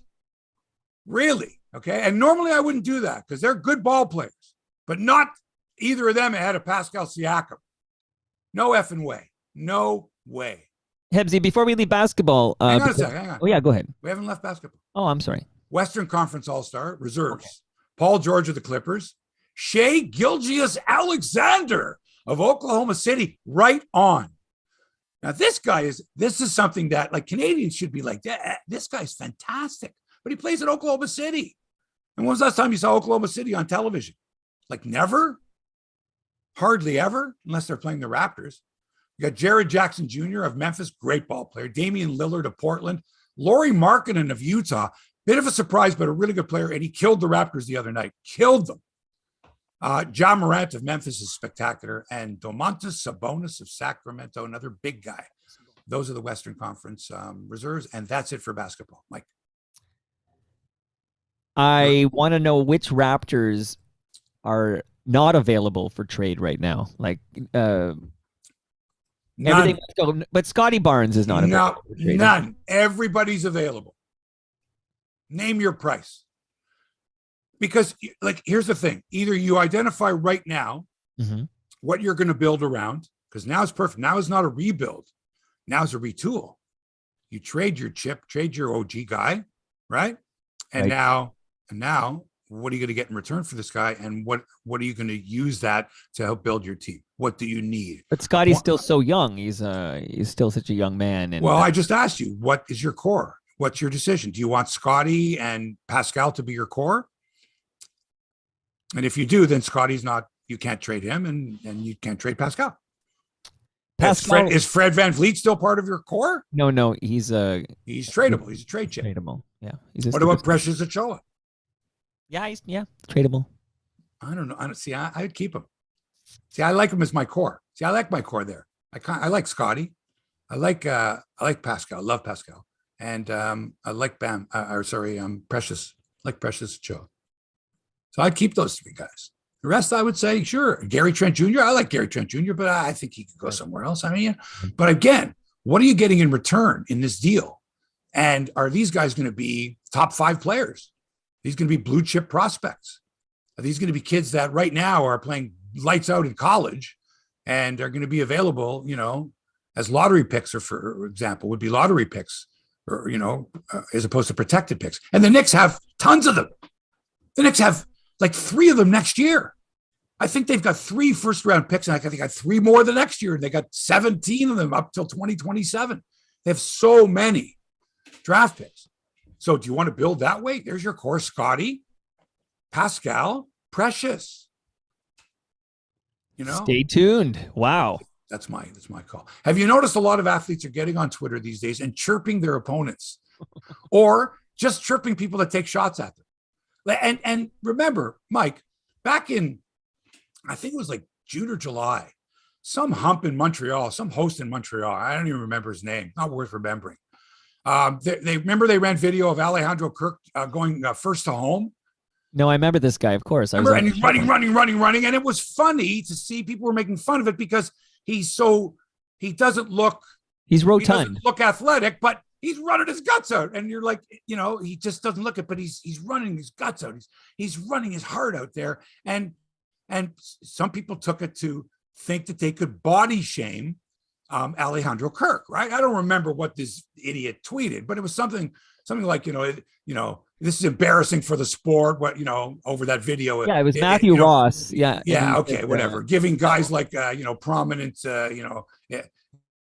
Really? Okay. And normally I wouldn't do that because they're good ball players, but not either of them ahead of Pascal Siakam. No effing way. No way. Hebsy, before we leave basketball. Hang on a second. Hang on. Oh, yeah, go ahead. We haven't left basketball. Oh, I'm sorry. Western Conference All-Star reserves. Okay. Paul George of the Clippers. Shai Gilgeous-Alexander of Oklahoma City. Right on. Now, this is something that like Canadians should be like, this guy's fantastic, but he plays at Oklahoma City. And when was the last time you saw Oklahoma City on television? Like never, hardly ever, unless they're playing the Raptors. You got Jared Jackson Jr. of Memphis, great ball player. Damian Lillard of Portland. Lauri Markkanen of Utah, bit of a surprise, but a really good player. And he killed the Raptors the other night, killed them. Ja Morant of Memphis is spectacular. And Domantas Sabonis of Sacramento, another big guy. Those are the Western Conference reserves. And that's it for basketball. Mike. I want to know which Raptors are not available for trade right now. Like everything. But Scotty Barnes is not available. No, none. Everybody's available. Name your price. Because, like, here's the thing. Either you identify right now what you're going to build around, because now it's perfect. Now is not a rebuild. Now it's a retool. You trade your chip, trade your OG guy, right? And now, what are you going to get in return for this guy? And what are you going to use that to help build your team? What do you need? But Scotty's still so young. He's still such a young man. And I just asked you, what is your core? What's your decision? Do you want Scotty and Pascal to be your core? And if you do, then Scotty's not, you can't trade him and you can't trade Pascal. Is Fred VanVleet still part of your core? No, he's tradable. He's a trade chip. Tradable. Yeah. What about Precious Achiuwa? Yeah, he's tradable. I don't know. I would keep him. See, I like him as my core. See, I like my core there. I like Scotty. I like Pascal. I love Pascal. And I like Precious. I like Precious Joe. So I'd keep those three guys. The rest, I would say, sure. Gary Trent Jr. I like Gary Trent Jr., but I think he could go somewhere else. I mean, but again, what are you getting in return in this deal? And are these guys going to be top 5 players? These going to be blue chip prospects? Are these going to be kids that right now are playing lights out in college and are going to be available, as lottery picks, or for example, would be lottery picks, or, as opposed to protected picks? And the Knicks have tons of them. The Knicks have like 3 of them next year. I think they've got 3 first-round picks, and I think they got 3 more the next year. And they got 17 of them up till 2027. They have so many draft picks. So do you want to build that way? There's your core: Scotty, Pascal, Precious. Stay tuned. Wow. That's my call. Have you noticed a lot of athletes are getting on Twitter these days and chirping their opponents, or just chirping people that take shots at them? And remember, Mike, back in, I think it was like June or July, some host in Montreal, I don't even remember his name, not worth remembering. They ran video of Alejandro Kirk going first to home. No, I remember this guy, of course. And he's running. And it was funny to see people were making fun of it because he doesn't look rotund. He doesn't look athletic, but he's running his guts out. And you're like, he just doesn't look it, but he's running his guts out. He's running his heart out there. And some people took it to think that they could body shame Alejandro Kirk, right? I don't remember what this idiot tweeted, but it was something like, this is embarrassing for the sport. What, over that video. Yeah, it was Matthew Ross. Yeah. Yeah. Okay. Whatever. Giving guys like, prominence,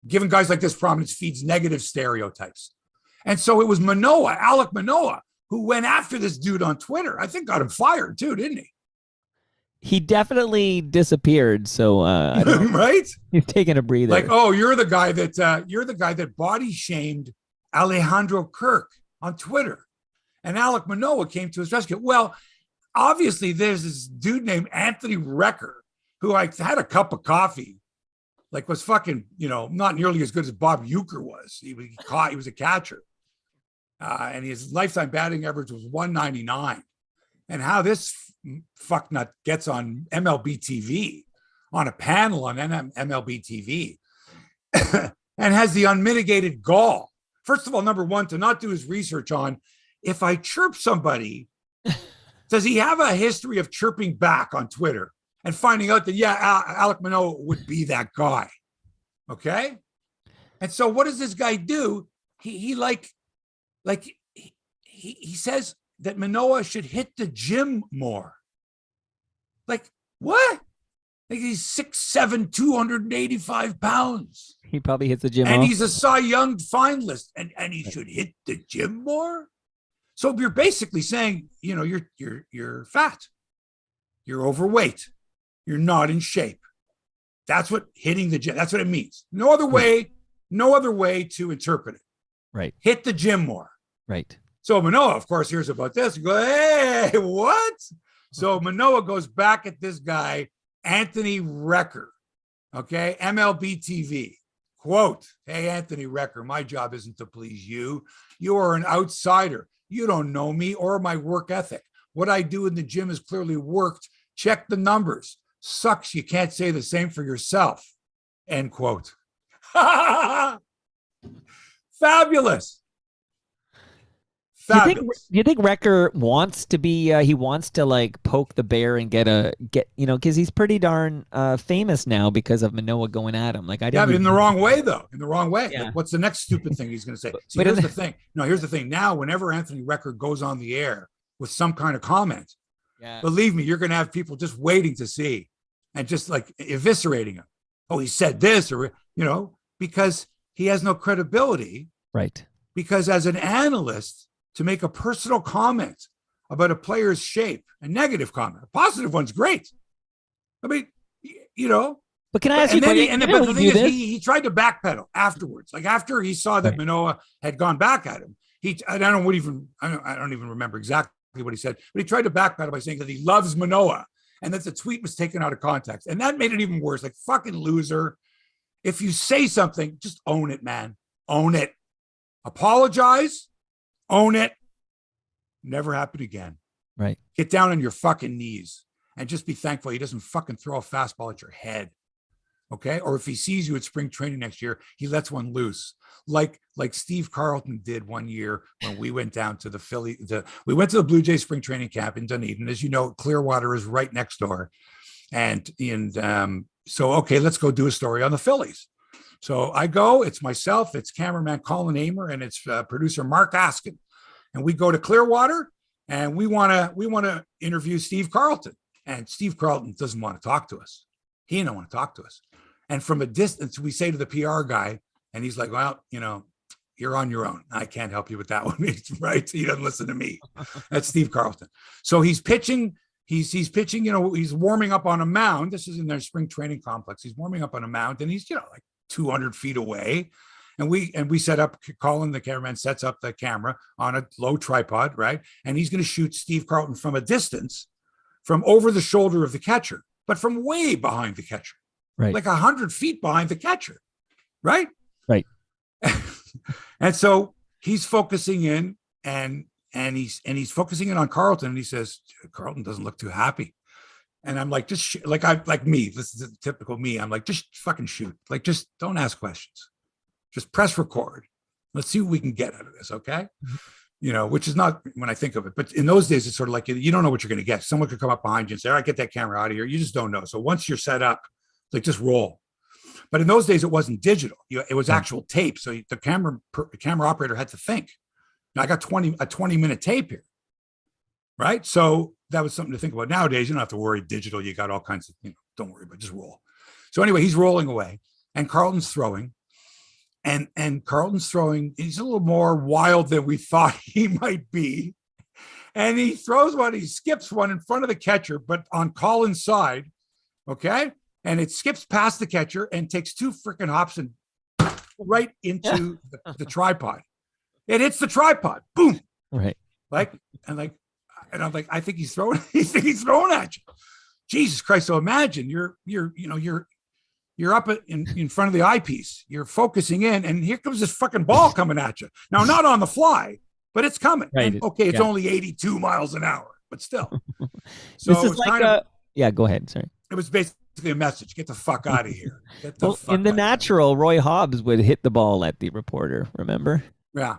giving guys like this prominence feeds negative stereotypes. And so it was Alek Manoah, who went after this dude on Twitter. I think got him fired too, didn't he? He definitely disappeared. So I don't right? He's taking a breather. Like, oh, you're the guy that body shamed Alejandro Kirk on Twitter. And Alek Manoah came to his rescue. Well, obviously there's this dude named Anthony Recker, who I had a cup of coffee, like was fucking, not nearly as good as Bob Uecker was. He was a catcher. And his lifetime batting average was 199. And how this fucknut gets on MLB TV, on a panel on MLB TV, and has the unmitigated gall. First of all, number one, to not do his research on, if I chirp somebody, does he have a history of chirping back on Twitter and finding out that, Alek Manoah would be that guy? Okay. And so what does this guy do? He says that Manoah should hit the gym more. Like, what? Like, he's 6'7", 285 pounds. He probably hits the gym and off. He's a Cy Young finalist, and he should hit the gym more. So you're basically saying, you're fat, you're overweight, you're not in shape. That's what hitting the gym. That's what it means. No other way to interpret it. Right. Hit the gym more. Right. So Manoah, of course, hears about this and goes, hey, what? So Manoah goes back at this guy, Anthony Recker, okay, MLB TV. Quote, hey, Anthony Recker, my job isn't to please you. You are an outsider. You don't know me or my work ethic. What I do in the gym has clearly worked. Check the numbers. Sucks you can't say the same for yourself. End quote. Fabulous. Do you think Recker wants to be? He wants to like poke the bear and get because he's pretty darn famous now because of Manoah going at him. Like but in the wrong way though. In the wrong way. Yeah. Like, what's the next stupid thing he's going to say? See, but here's the thing. No, here's the thing. Now, whenever Anthony Recker goes on the air with some kind of comment, believe me, you're going to have people just waiting to see and just like eviscerating him. Oh, he said this, or because he has no credibility. Right. Because as an analyst, to make a personal comment about a player's shape, a negative comment, a positive one's great. I mean, But can I ask you? But the thing is, he tried to backpedal afterwards. Like after he saw that Manoah had gone back at him, I don't even remember exactly what he said, but he tried to backpedal by saying that he loves Manoah and that the tweet was taken out of context. And that made it even worse. Like, fucking loser. If you say something, just own it, man. Own it. Apologize. Own it. Never happen again. Right. Get down on your fucking knees and just be thankful he doesn't fucking throw a fastball at your head. Okay. Or if he sees you at spring training next year, he lets one loose. Like Steve Carlton did one year when we went down to we went to the Bluejays spring training camp in Dunedin. As you know, Clearwater is right next door. So, okay, let's go do a story on the Phillies. So I go, it's myself, it's cameraman Colin Amer, and it's producer Mark Askin. And we go to Clearwater and we want to interview Steve Carlton. And Steve Carlton doesn't want to talk to us. He don't want to talk to us. And from a distance, we say to the PR guy, and he's like, well, you're on your own. I can't help you with that one. Right. He doesn't listen to me. That's Steve Carlton. So he's pitching. He's pitching, he's warming up on a mound. This is in their spring training complex. He's warming up on a mound and he's, like 200 feet away. And we set up, Colin, the cameraman, sets up the camera on a low tripod, right? And he's going to shoot Steve Carlton from a distance, from over the shoulder of the catcher, but from way behind the catcher, right? Like 100 feet behind the catcher, right? Right. And so he's focusing in and he's focusing in on Carlton, and he says, Carlton doesn't look too happy. And I'm like, just like me, this is typical me. I'm like, just fucking shoot. Like, just don't ask questions. Just press record. Let's see what we can get out of this. Okay. Which is not when I think of it, but in those days, it's sort of like, you don't know what you're going to get. Someone could come up behind you and say, all right, get that camera out of here. You just don't know. So once you're set up, like, just roll. But in those days, it wasn't digital. It was actual tape. So the camera operator had to think. Now I got a 20-minute tape here. Right. So that was something to think about. Nowadays, you don't have to worry digital. You got all kinds of, don't worry, but just roll. So anyway, he's rolling away and Carlton's throwing. And Carlton's throwing, he's a little more wild than we thought he might be. And he throws one, he skips one in front of the catcher, but on Colin's side. Okay. And it skips past the catcher and takes 2 freaking hops and right into the tripod. It hits the tripod. Boom. Right. And I'm like, I think he's throwing at you. Jesus Christ. So imagine you're up in front of the eyepiece. You're focusing in, and here comes this fucking ball coming at you. Now, not on the fly, but it's coming. Right. And, okay, it's only 82 miles an hour, but still. So this is like yeah, go ahead. Sorry. It was basically a message: get the fuck out of here. In the natural, Roy Hobbs would hit the ball at the reporter. Remember? Yeah.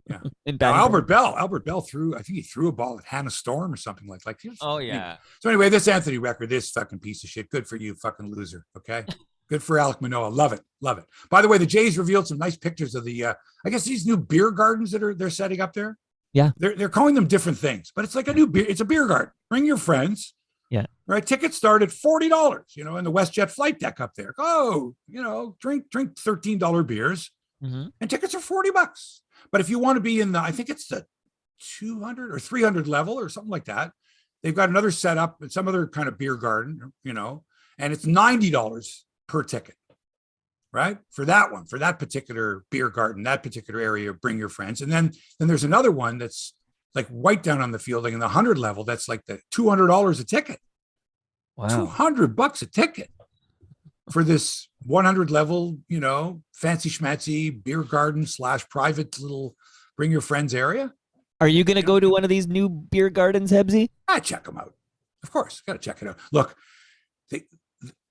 Now, Albert Bell threw. I think he threw a ball at Hannah Storm or something like. Oh yeah. So anyway, this Anthony record, this fucking piece of shit. Good for you, fucking loser. Okay. Good for Alek Manoah. Love it. By the way, the Jays revealed some nice pictures of the. I guess these new beer gardens that they're setting up there. Yeah. They're calling them different things, but it's like a new beer. It's a beer garden. Bring your friends. Yeah. Right. Tickets start at $40. In the WestJet flight deck up there. Oh, drink $13 beers, and tickets are $40. But if you want to be in I think it's the 200 or 300 level or something like that, they've got another setup and some other kind of beer garden, and it's $90 per ticket, right? For that particular beer garden, that particular area, bring your friends. And then there's another one that's like right down on the field, like in the 100 level, that's like the $200 a ticket. Wow. $200 a ticket for this 100 level, fancy schmancy beer garden / private little bring your friends area. Are you going to go to one of these new beer gardens, Hebsy? I check them out. Of course. Got to check it out. Look,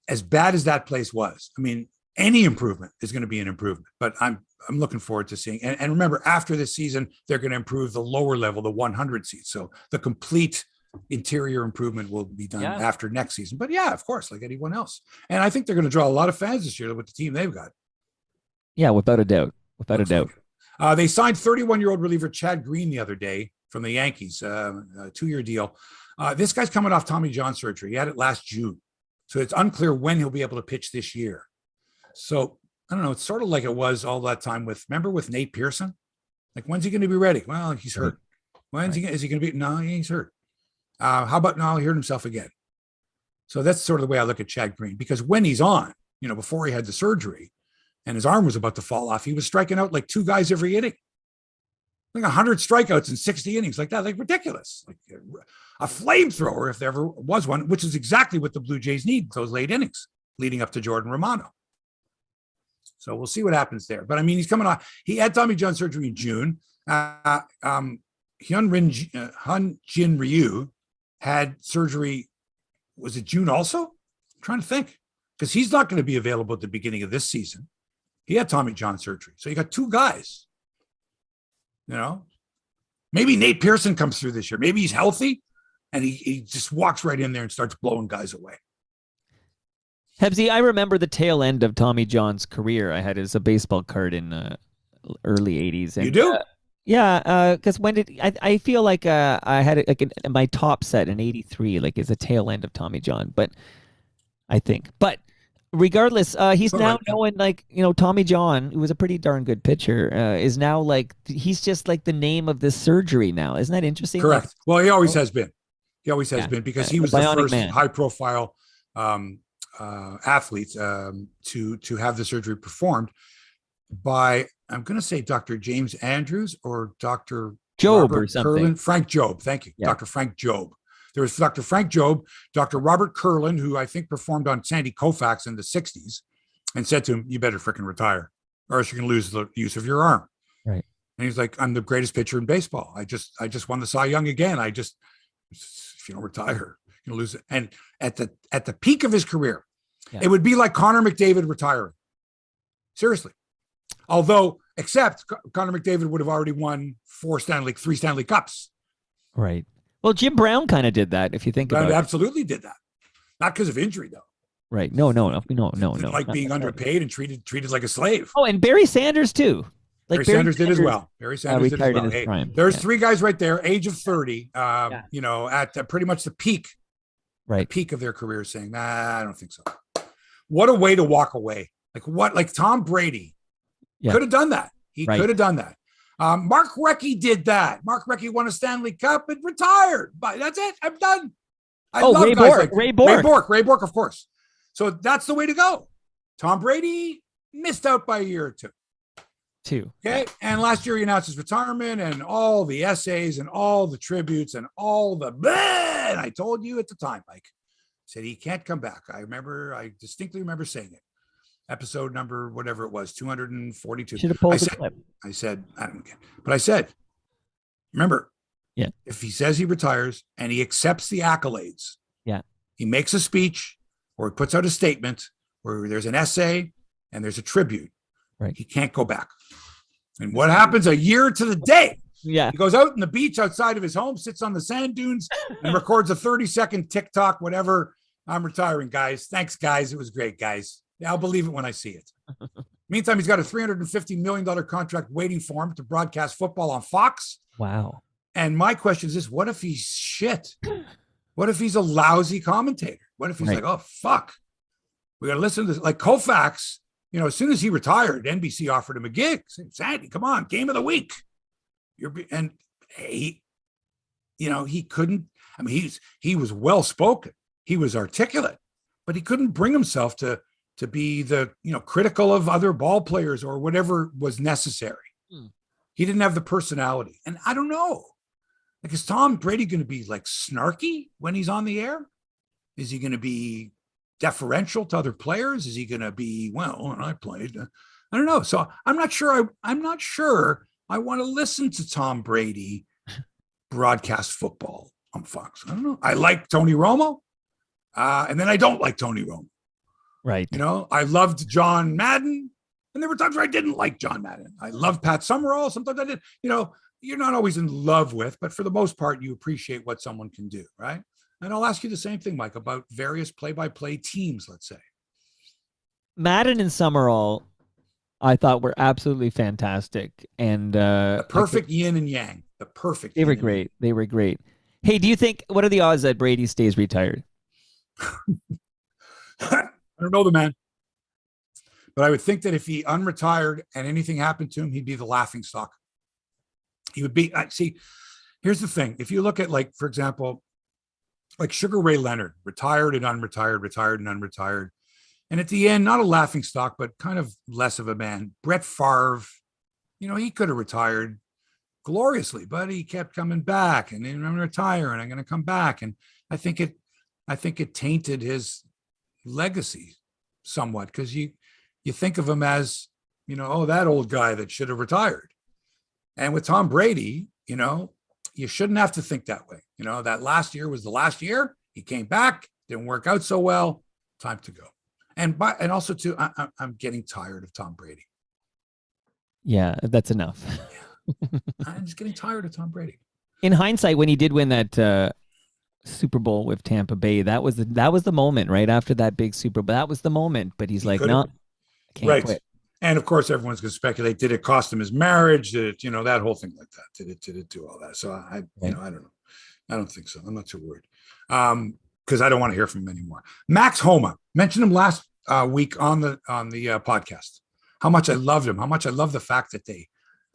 as bad as that place was, I mean, any improvement is going to be an improvement, but I'm looking forward to seeing, and remember, after this season, they're going to improve the lower level, the 100 seats. So the complete interior improvement will be done after next season. But yeah, of course, like anyone else. And I think they're going to draw a lot of fans this year with the team they've got. Yeah, without a doubt. They signed 31-year-old reliever Chad Green the other day from the Yankees, a 2-year deal. This guy's coming off Tommy John surgery. He had it last June. So it's unclear when he'll be able to pitch this year. So I don't know. It's sort of like it was all that time with Nate Pearson? Like, when's he going to be ready? Well, he's hurt. Is he going to be? No, he's hurt. How about now? He hurt himself again. So that's sort of the way I look at Chad Green, because when he's on, before he had the surgery and his arm was about to fall off, he was striking out like 2 guys every inning. like 100 strikeouts in 60 innings, like that, like ridiculous, like a flamethrower if there ever was one, which is exactly what the Blue Jays need, those late innings leading up to Jordan Romano. So we'll see what happens there. But I mean, he's coming on. He had Tommy John surgery in June. Hyun Jin Ryu had surgery. Was it June also? I'm trying to think, because he's not going to be available at the beginning of this season. He had Tommy John surgery. So you got two guys, maybe Nate Pearson comes through this year. Maybe he's healthy and he just walks right in there and starts blowing guys away. Hebsy, I remember the tail end of Tommy John's career. I had as a baseball card in early 80s. And, you do? Yeah, because when did I feel like I had it like in my top set in '83, like is a tail end of Tommy John, but I think. But regardless, he's now known like Tommy John, who was a pretty darn good pitcher, is now like he's just like the name of this surgery now. Isn't that interesting? Correct. Like, well, he always has been. He always has been because he was the first high-profile athlete to have the surgery performed by, I'm going to say Dr. James Andrews or Dr. Job Robert or something. Curlin. Frank Job. Thank you. Yeah. Dr. Frank Job. There was Dr. Frank Job, Dr. Robert Curlin, who I think performed on Sandy Koufax in the 60s and said to him, you better freaking retire or else you're going to lose the use of your arm. Right. And he's like, I'm the greatest pitcher in baseball. I just won the Cy Young again. If you don't retire, you're going to lose it. And at the peak of his career, it would be like Connor McDavid retiring. Seriously. Although, except Connor McDavid would have already won 3 Stanley Cups. Right. Well, Jim Brown kind of did that, if you think about it. Absolutely did that. Not because of injury, though. Right. No. Like being underpaid and treated like a slave. Oh, and Barry Sanders, too. Like Barry Sanders did as well. Barry Sanders did as well. Hey, there's 3 guys right there, age of 30, at pretty much the peak. Right. The peak of their career saying, I don't think so. What a way to walk away. Like Tom Brady could have done that. He could have done that. Mark Recchi did that. Mark Recchi won a Stanley Cup and retired. But that's it. I'm done. I love Ray guys Bork. like Ray Bork, of course. So that's the way to go. Tom Brady missed out by a year or two. Okay. And last year he announced his retirement and all the essays and all the tributes and all the and I told you at the time, Mike, said he can't come back. I distinctly remember saying it. Episode number, whatever it was, 242. Should have pulled the clip. I said, I don't care. But I said, remember, if he says he retires and he accepts the accolades, he makes a speech or he puts out a statement where there's an essay and there's a tribute, he can't go back. And what happens a year to the day? He goes out on the beach outside of his home, sits on the sand dunes and records a 30-second TikTok, whatever. I'm retiring, guys. Thanks, guys. It was great, guys. Yeah, I'll believe it when I see it. Meantime, he's got a $350 million contract waiting for him to broadcast football on Fox. Wow. And my question is this: what if he's shit? What if he's a lousy commentator? What if he's like, oh, fuck, we got to listen to this? Like Koufax, as soon as he retired, NBC offered him a gig. Said, Sandy, come on, game of the week. He couldn't. I mean, he was well spoken. He was articulate, but he couldn't bring himself to be the, critical of other ball players or whatever was necessary. He didn't have the personality. And I don't know, like, is Tom Brady going to be like snarky when he's on the air? Is he going to be deferential to other players? Is he going to be, well, I played, I don't know. So I'm not sure. I'm not sure I want to listen to Tom Brady broadcast football on Fox. I don't know. I like Tony Romo. And then I don't like Tony Romo. Right. I loved John Madden, and there were times where I didn't like John Madden. I loved Pat Summerall. Sometimes I did. You're not always in love with, but for the most part, you appreciate what someone can do, right? And I'll ask you the same thing, Mike, about various play-by-play teams, let's say. Madden and Summerall, I thought were absolutely fantastic. And the perfect yin and yang. The perfect. They were great. They were great. Hey, do you think, what are the odds that Brady stays retired? I don't know the man, but I would think that if he unretired and anything happened to him, he'd be the laughing stock. He would be. See, here's the thing: if you look at, like, for example, like Sugar Ray Leonard, retired and unretired, retired and unretired, and at the end, not a laughing stock, but kind of less of a man. Brett Favre, he could have retired gloriously, but he kept coming back, and then I'm going to retire, and I'm going to come back, and I think it tainted his legacy somewhat, because you think of him as, oh, that old guy that should have retired. And with Tom Brady, you shouldn't have to think that way. That last year was the last year. He came back, didn't work out so well. Time to go. And also too, I'm getting tired of Tom Brady. Yeah, that's enough. I'm just getting tired of Tom Brady. In hindsight, when he did win that Super Bowl with Tampa Bay, that was the moment right after that big Super Bowl. That was the moment. But he's like, no, I can't quit. And of course, everyone's going to speculate: did it cost him his marriage? Did it, that whole thing like that? Did it do all that? So I don't know. I don't think so. I'm not too worried, because I don't want to hear from him anymore. Max Homa, mentioned him last week on the podcast. How much I loved him. How much I love the fact that they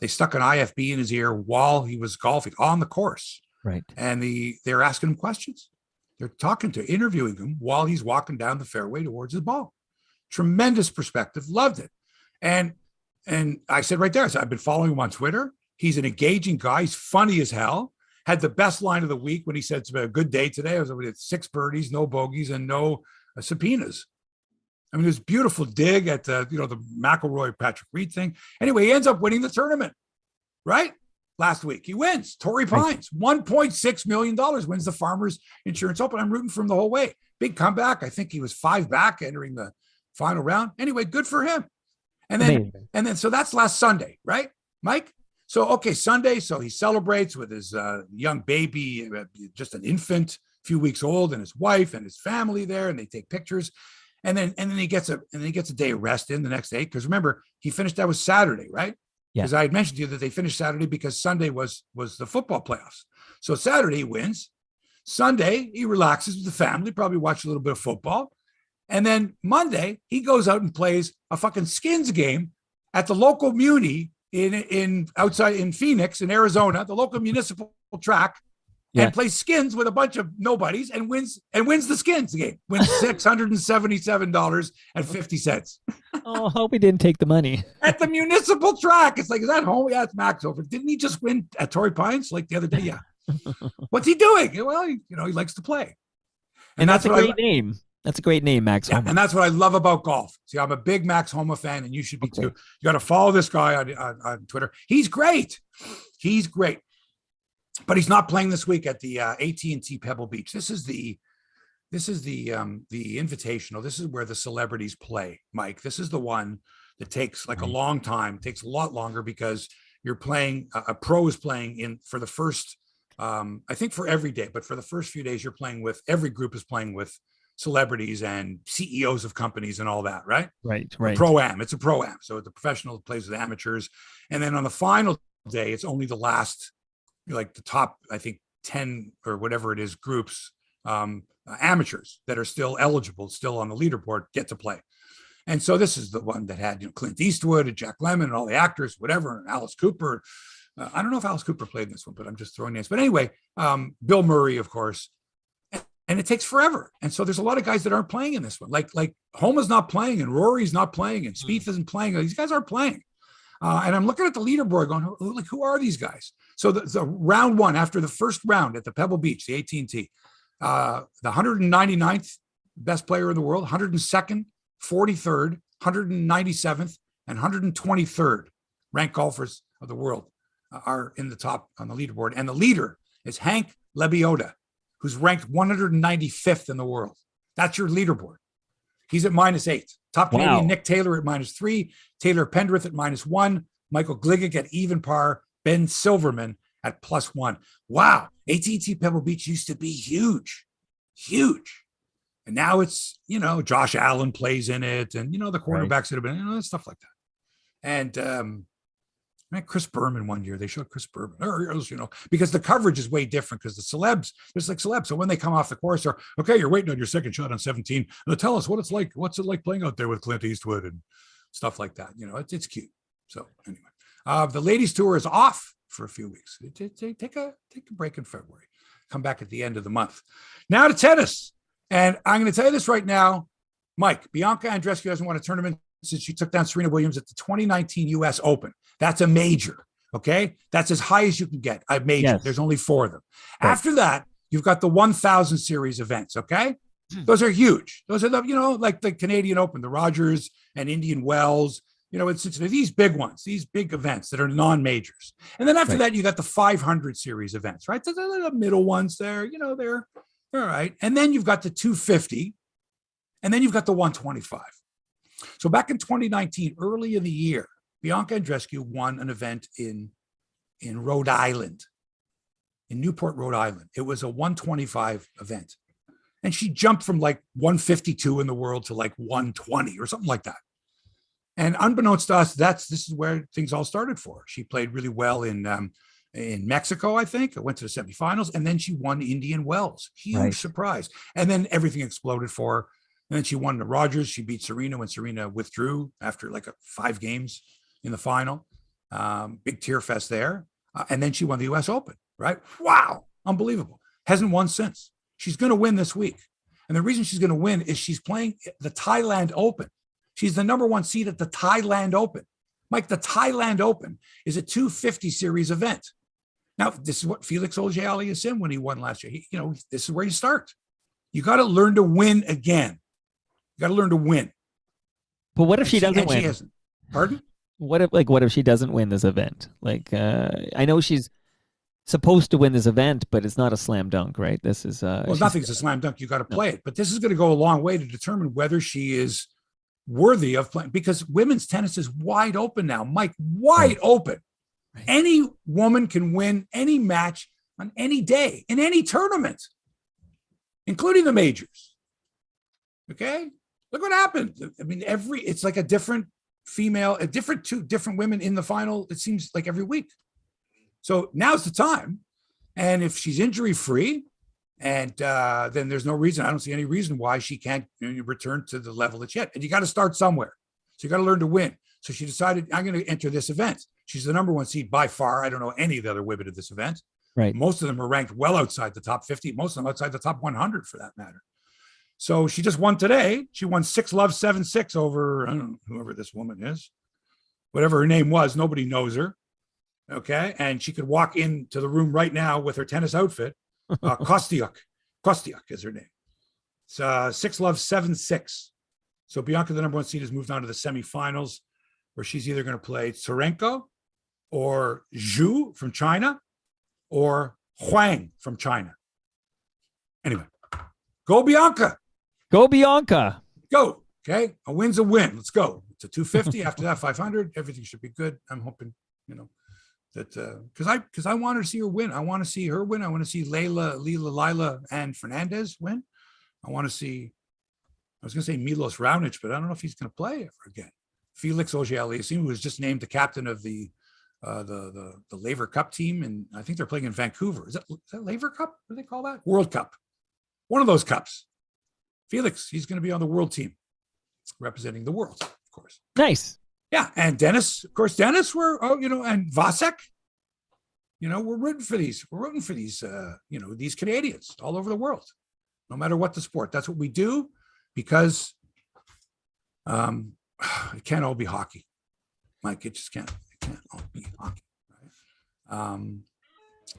stuck an IFB in his ear while he was golfing on the course. Right. And they're asking him questions. They're interviewing him while he's walking down the fairway towards the ball. Tremendous perspective. Loved it. And I said right there, I've been following him on Twitter. He's an engaging guy. He's funny as hell. Had the best line of the week when he said it's been a good day today. I was with 6 birdies, no bogeys, and no subpoenas. I mean, it was a beautiful dig at the McIlroy Patrick Reed thing. Anyway, he ends up winning the tournament, right? Last week, he wins. Torrey Pines, $1.6 million, wins the Farmers Insurance Open. I'm rooting for him the whole way. Big comeback. I think he was 5 back entering the final round. Anyway, good for him. And then, so that's last Sunday, right, Mike? So, okay, Sunday. So he celebrates with his young baby, just an infant, a few weeks old, and his wife and his family there, and they take pictures. And then he gets a day of rest in the next day. Because remember, that was Saturday, right? Yeah. Because I had mentioned to you that they finished Saturday because Sunday was the football playoffs. So Saturday he wins. Sunday he relaxes with the family, probably watch a little bit of football. And then Monday, he goes out and plays a fucking Skins game at the local muni in outside in Phoenix, in Arizona, the local municipal track, and plays Skins with a bunch of nobodies and wins the Skins game. Wins $677.50. Oh, I hope he didn't take the money. At the municipal track. It's like, is that home? Yeah, it's Max over. Didn't he just win at Torrey Pines like the other day? Yeah. What's he doing? Well, he likes to play. And that's a great name. That's a great name, Max Homa. And that's what I love about golf. See, I'm a big Max Homa fan, and you should be too. You got to follow this guy on Twitter. He's great. He's great. But he's not playing this week at the AT&T Pebble Beach. This is the invitational. This is where the celebrities play, Mike. This is the one that takes like a long time. It takes a lot longer because you're playing. A pro is playing in for the first. I think for every day, but for the first few days, you're playing with every group is playing with celebrities and CEOs of companies and all that, right? Right. Pro-am. It's a pro-am. So the professional plays with amateurs. And then on the final day, it's only the last, like the top, I think 10 or whatever it is, groups, amateurs that are still eligible, still on the leaderboard, get to play. And so this is the one that had, Clint Eastwood and Jack Lemmon and all the actors, whatever, and Alice Cooper. I don't know if Alice Cooper played in this one, but I'm just throwing names. But anyway, Bill Murray, of course. And it takes forever. And so there's a lot of guys that aren't playing in this one. Like Homa's not playing, and Rory's not playing, and Spieth isn't playing. These guys aren't playing. And I'm looking at the leaderboard going, who are these guys? So the round one, after the first round at the Pebble Beach, the AT&T, the 199th best player in the world, 102nd, 43rd, 197th, and 123rd ranked golfers of the world are in the top on the leaderboard. And the leader is Hank Lebioda, who's ranked 195th in the world. That's your leaderboard. He's at -8. Top Canadian Nick Taylor at -3, Taylor Pendrith at -1, Michael Gligic at even par, Ben Silverman at +1. Wow. AT&T Pebble Beach used to be huge. And now it's, Josh Allen plays in it, and, the quarterbacks that have been, stuff like that. And, Chris Berman one year, they showed Chris Berman, because the coverage is way different because the celebs, there's like celebs. So when they come off the course, they're, okay, you're waiting on your second shot on 17. Tell us what it's like. What's it like playing out there with Clint Eastwood and stuff like that? It's cute. So anyway, the ladies tour is off for a few weeks. Take a break in February. Come back at the end of the month. Now to tennis. And I'm going to tell you this right now, Mike, Bianca Andreescu hasn't won a tournament since she took down Serena Williams at the 2019 US Open. That's a major. Okay. That's as high as you can get. I major. Yes. There's only 4 of them. Right. After that, you've got the 1,000 series events. Okay. Those are huge. Those are the, like the Canadian Open, the Rogers and Indian Wells. It's these big ones, these big events that are non-majors. And then after that, you got the 500 series events, right? The middle ones there, they're all right. And then you've got the 250, and then you've got the 125. So back in 2019, early in the year, Bianca Andreescu won an event in Rhode Island, in Newport, Rhode Island. It was a 125 event. And she jumped from like 152 in the world to like 120 or something like that. And unbeknownst to us, this is where things all started for her. She played really well in Mexico, I think. Went to the semifinals, and then she won Indian Wells. Huge surprise. And then everything exploded for her. And then she won the Rogers. She beat Serena when Serena withdrew after like 5 games in the final. Big tear fest there. And then she won the U.S. Open, right? Wow. Unbelievable. Hasn't won since. She's going to win this week. And the reason she's going to win is she's playing the Thailand Open. She's the number 1 seed at the Thailand Open. Mike, the Thailand Open is a 250 series event. Now, this is what Felix Auger-Aliassime when he won last year. This is where you start. You got to learn to win again. You got to learn to win. But what if she doesn't win? She hasn't. Pardon? What if she doesn't win this event? I know she's supposed to win this event, but it's not a slam dunk, right? This is nothing's a slam dunk. You got to play it. But this is going to go a long way to determine whether she is worthy of playing, because women's tennis is wide open now, Mike, wide open. Right. Any woman can win any match on any day in any tournament, including the majors. Okay. Look what happened. I mean, it's like a different female, two different women in the final. It seems like every week. So now's the time. And if she's injury free, and then there's no reason, I don't see any reason why she can't return to the level that she had. And you got to start somewhere. So you got to learn to win. So she decided, I'm going to enter this event. She's the number 1 seed by far. I don't know any of the other women at this event. Right. Most of them are ranked well outside the top 50. Most of them outside the top 100 for that matter. So she just won today. She won 6-love, 7-6 over, I don't know, whoever this woman is. Whatever her name was, nobody knows her. Okay. And she could walk into the room right now with her tennis outfit. Kostyuk is her name. It's 6-love, 7-6. So Bianca, the number 1 seed, has moved on to the semifinals, where she's either going to play Tsurenko or Zhu from China or Huang from China. Anyway, go Bianca. Go Bianca. Go. Okay. A win's a win. Let's go. It's a 250. After that, 500. Everything should be good. I'm hoping, that because I want to see her win. I want to see her win. I want to see Lila and Fernandez win. I want to see, I was going to say Milos Raonic, but I don't know if he's going to play ever again. Felix Auger-Aliassime, who was just named the captain of the Laver Cup team, and I think they're playing in Vancouver. Is that Laver Cup? What do they call that? World Cup. One of those cups. Felix, he's going to be on the world team, representing the world, of course. Nice. Yeah, and Dennis, of course, and Vasek, we're rooting for these. We're rooting for these, these Canadians all over the world, no matter what the sport. That's what we do, because it can't all be hockey. Mike, it just can't. It can't all be hockey. Right?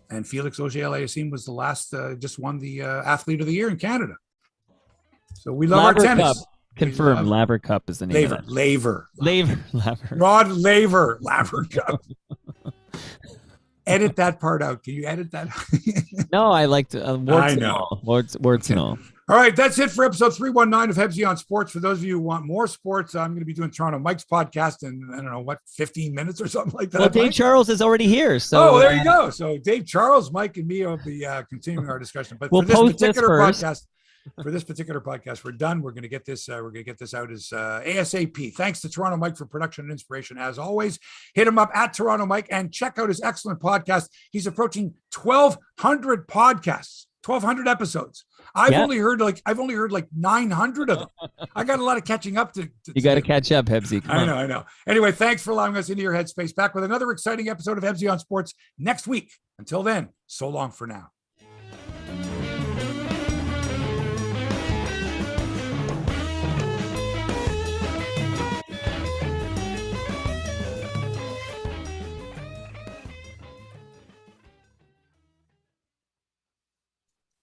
And Felix Auger-Aliassime was the last, just won the Athlete of the Year in Canada. So we love our tennis. Cup. Confirmed. Laver Cup is the name of that. Laver. Rod Laver Cup. Edit that part out. Can you edit that? No, I like to. Words and all. Words and all. All right, that's it for episode 319 of Hebsy on Sports. For those of you who want more sports, I'm going to be doing Toronto Mike's podcast in, 15 minutes or something like that. Well, Dave Charles is already here. So there you go. So Dave Charles, Mike, and me will be continuing our discussion. But we'll for this particular podcast, we're done. We're going to get this. We're going to get this out as ASAP. Thanks to Toronto Mike for production and inspiration, as always. Hit him up at Toronto Mike and check out his excellent podcast. He's approaching 1,200 podcasts, 1,200 episodes. I've only heard like 900 of them. I got a lot of catching up to you got to catch up, Hebsy. I know. Anyway, thanks for allowing us into your headspace. Back with another exciting episode of Hebsy on Sports next week. Until then, so long for now.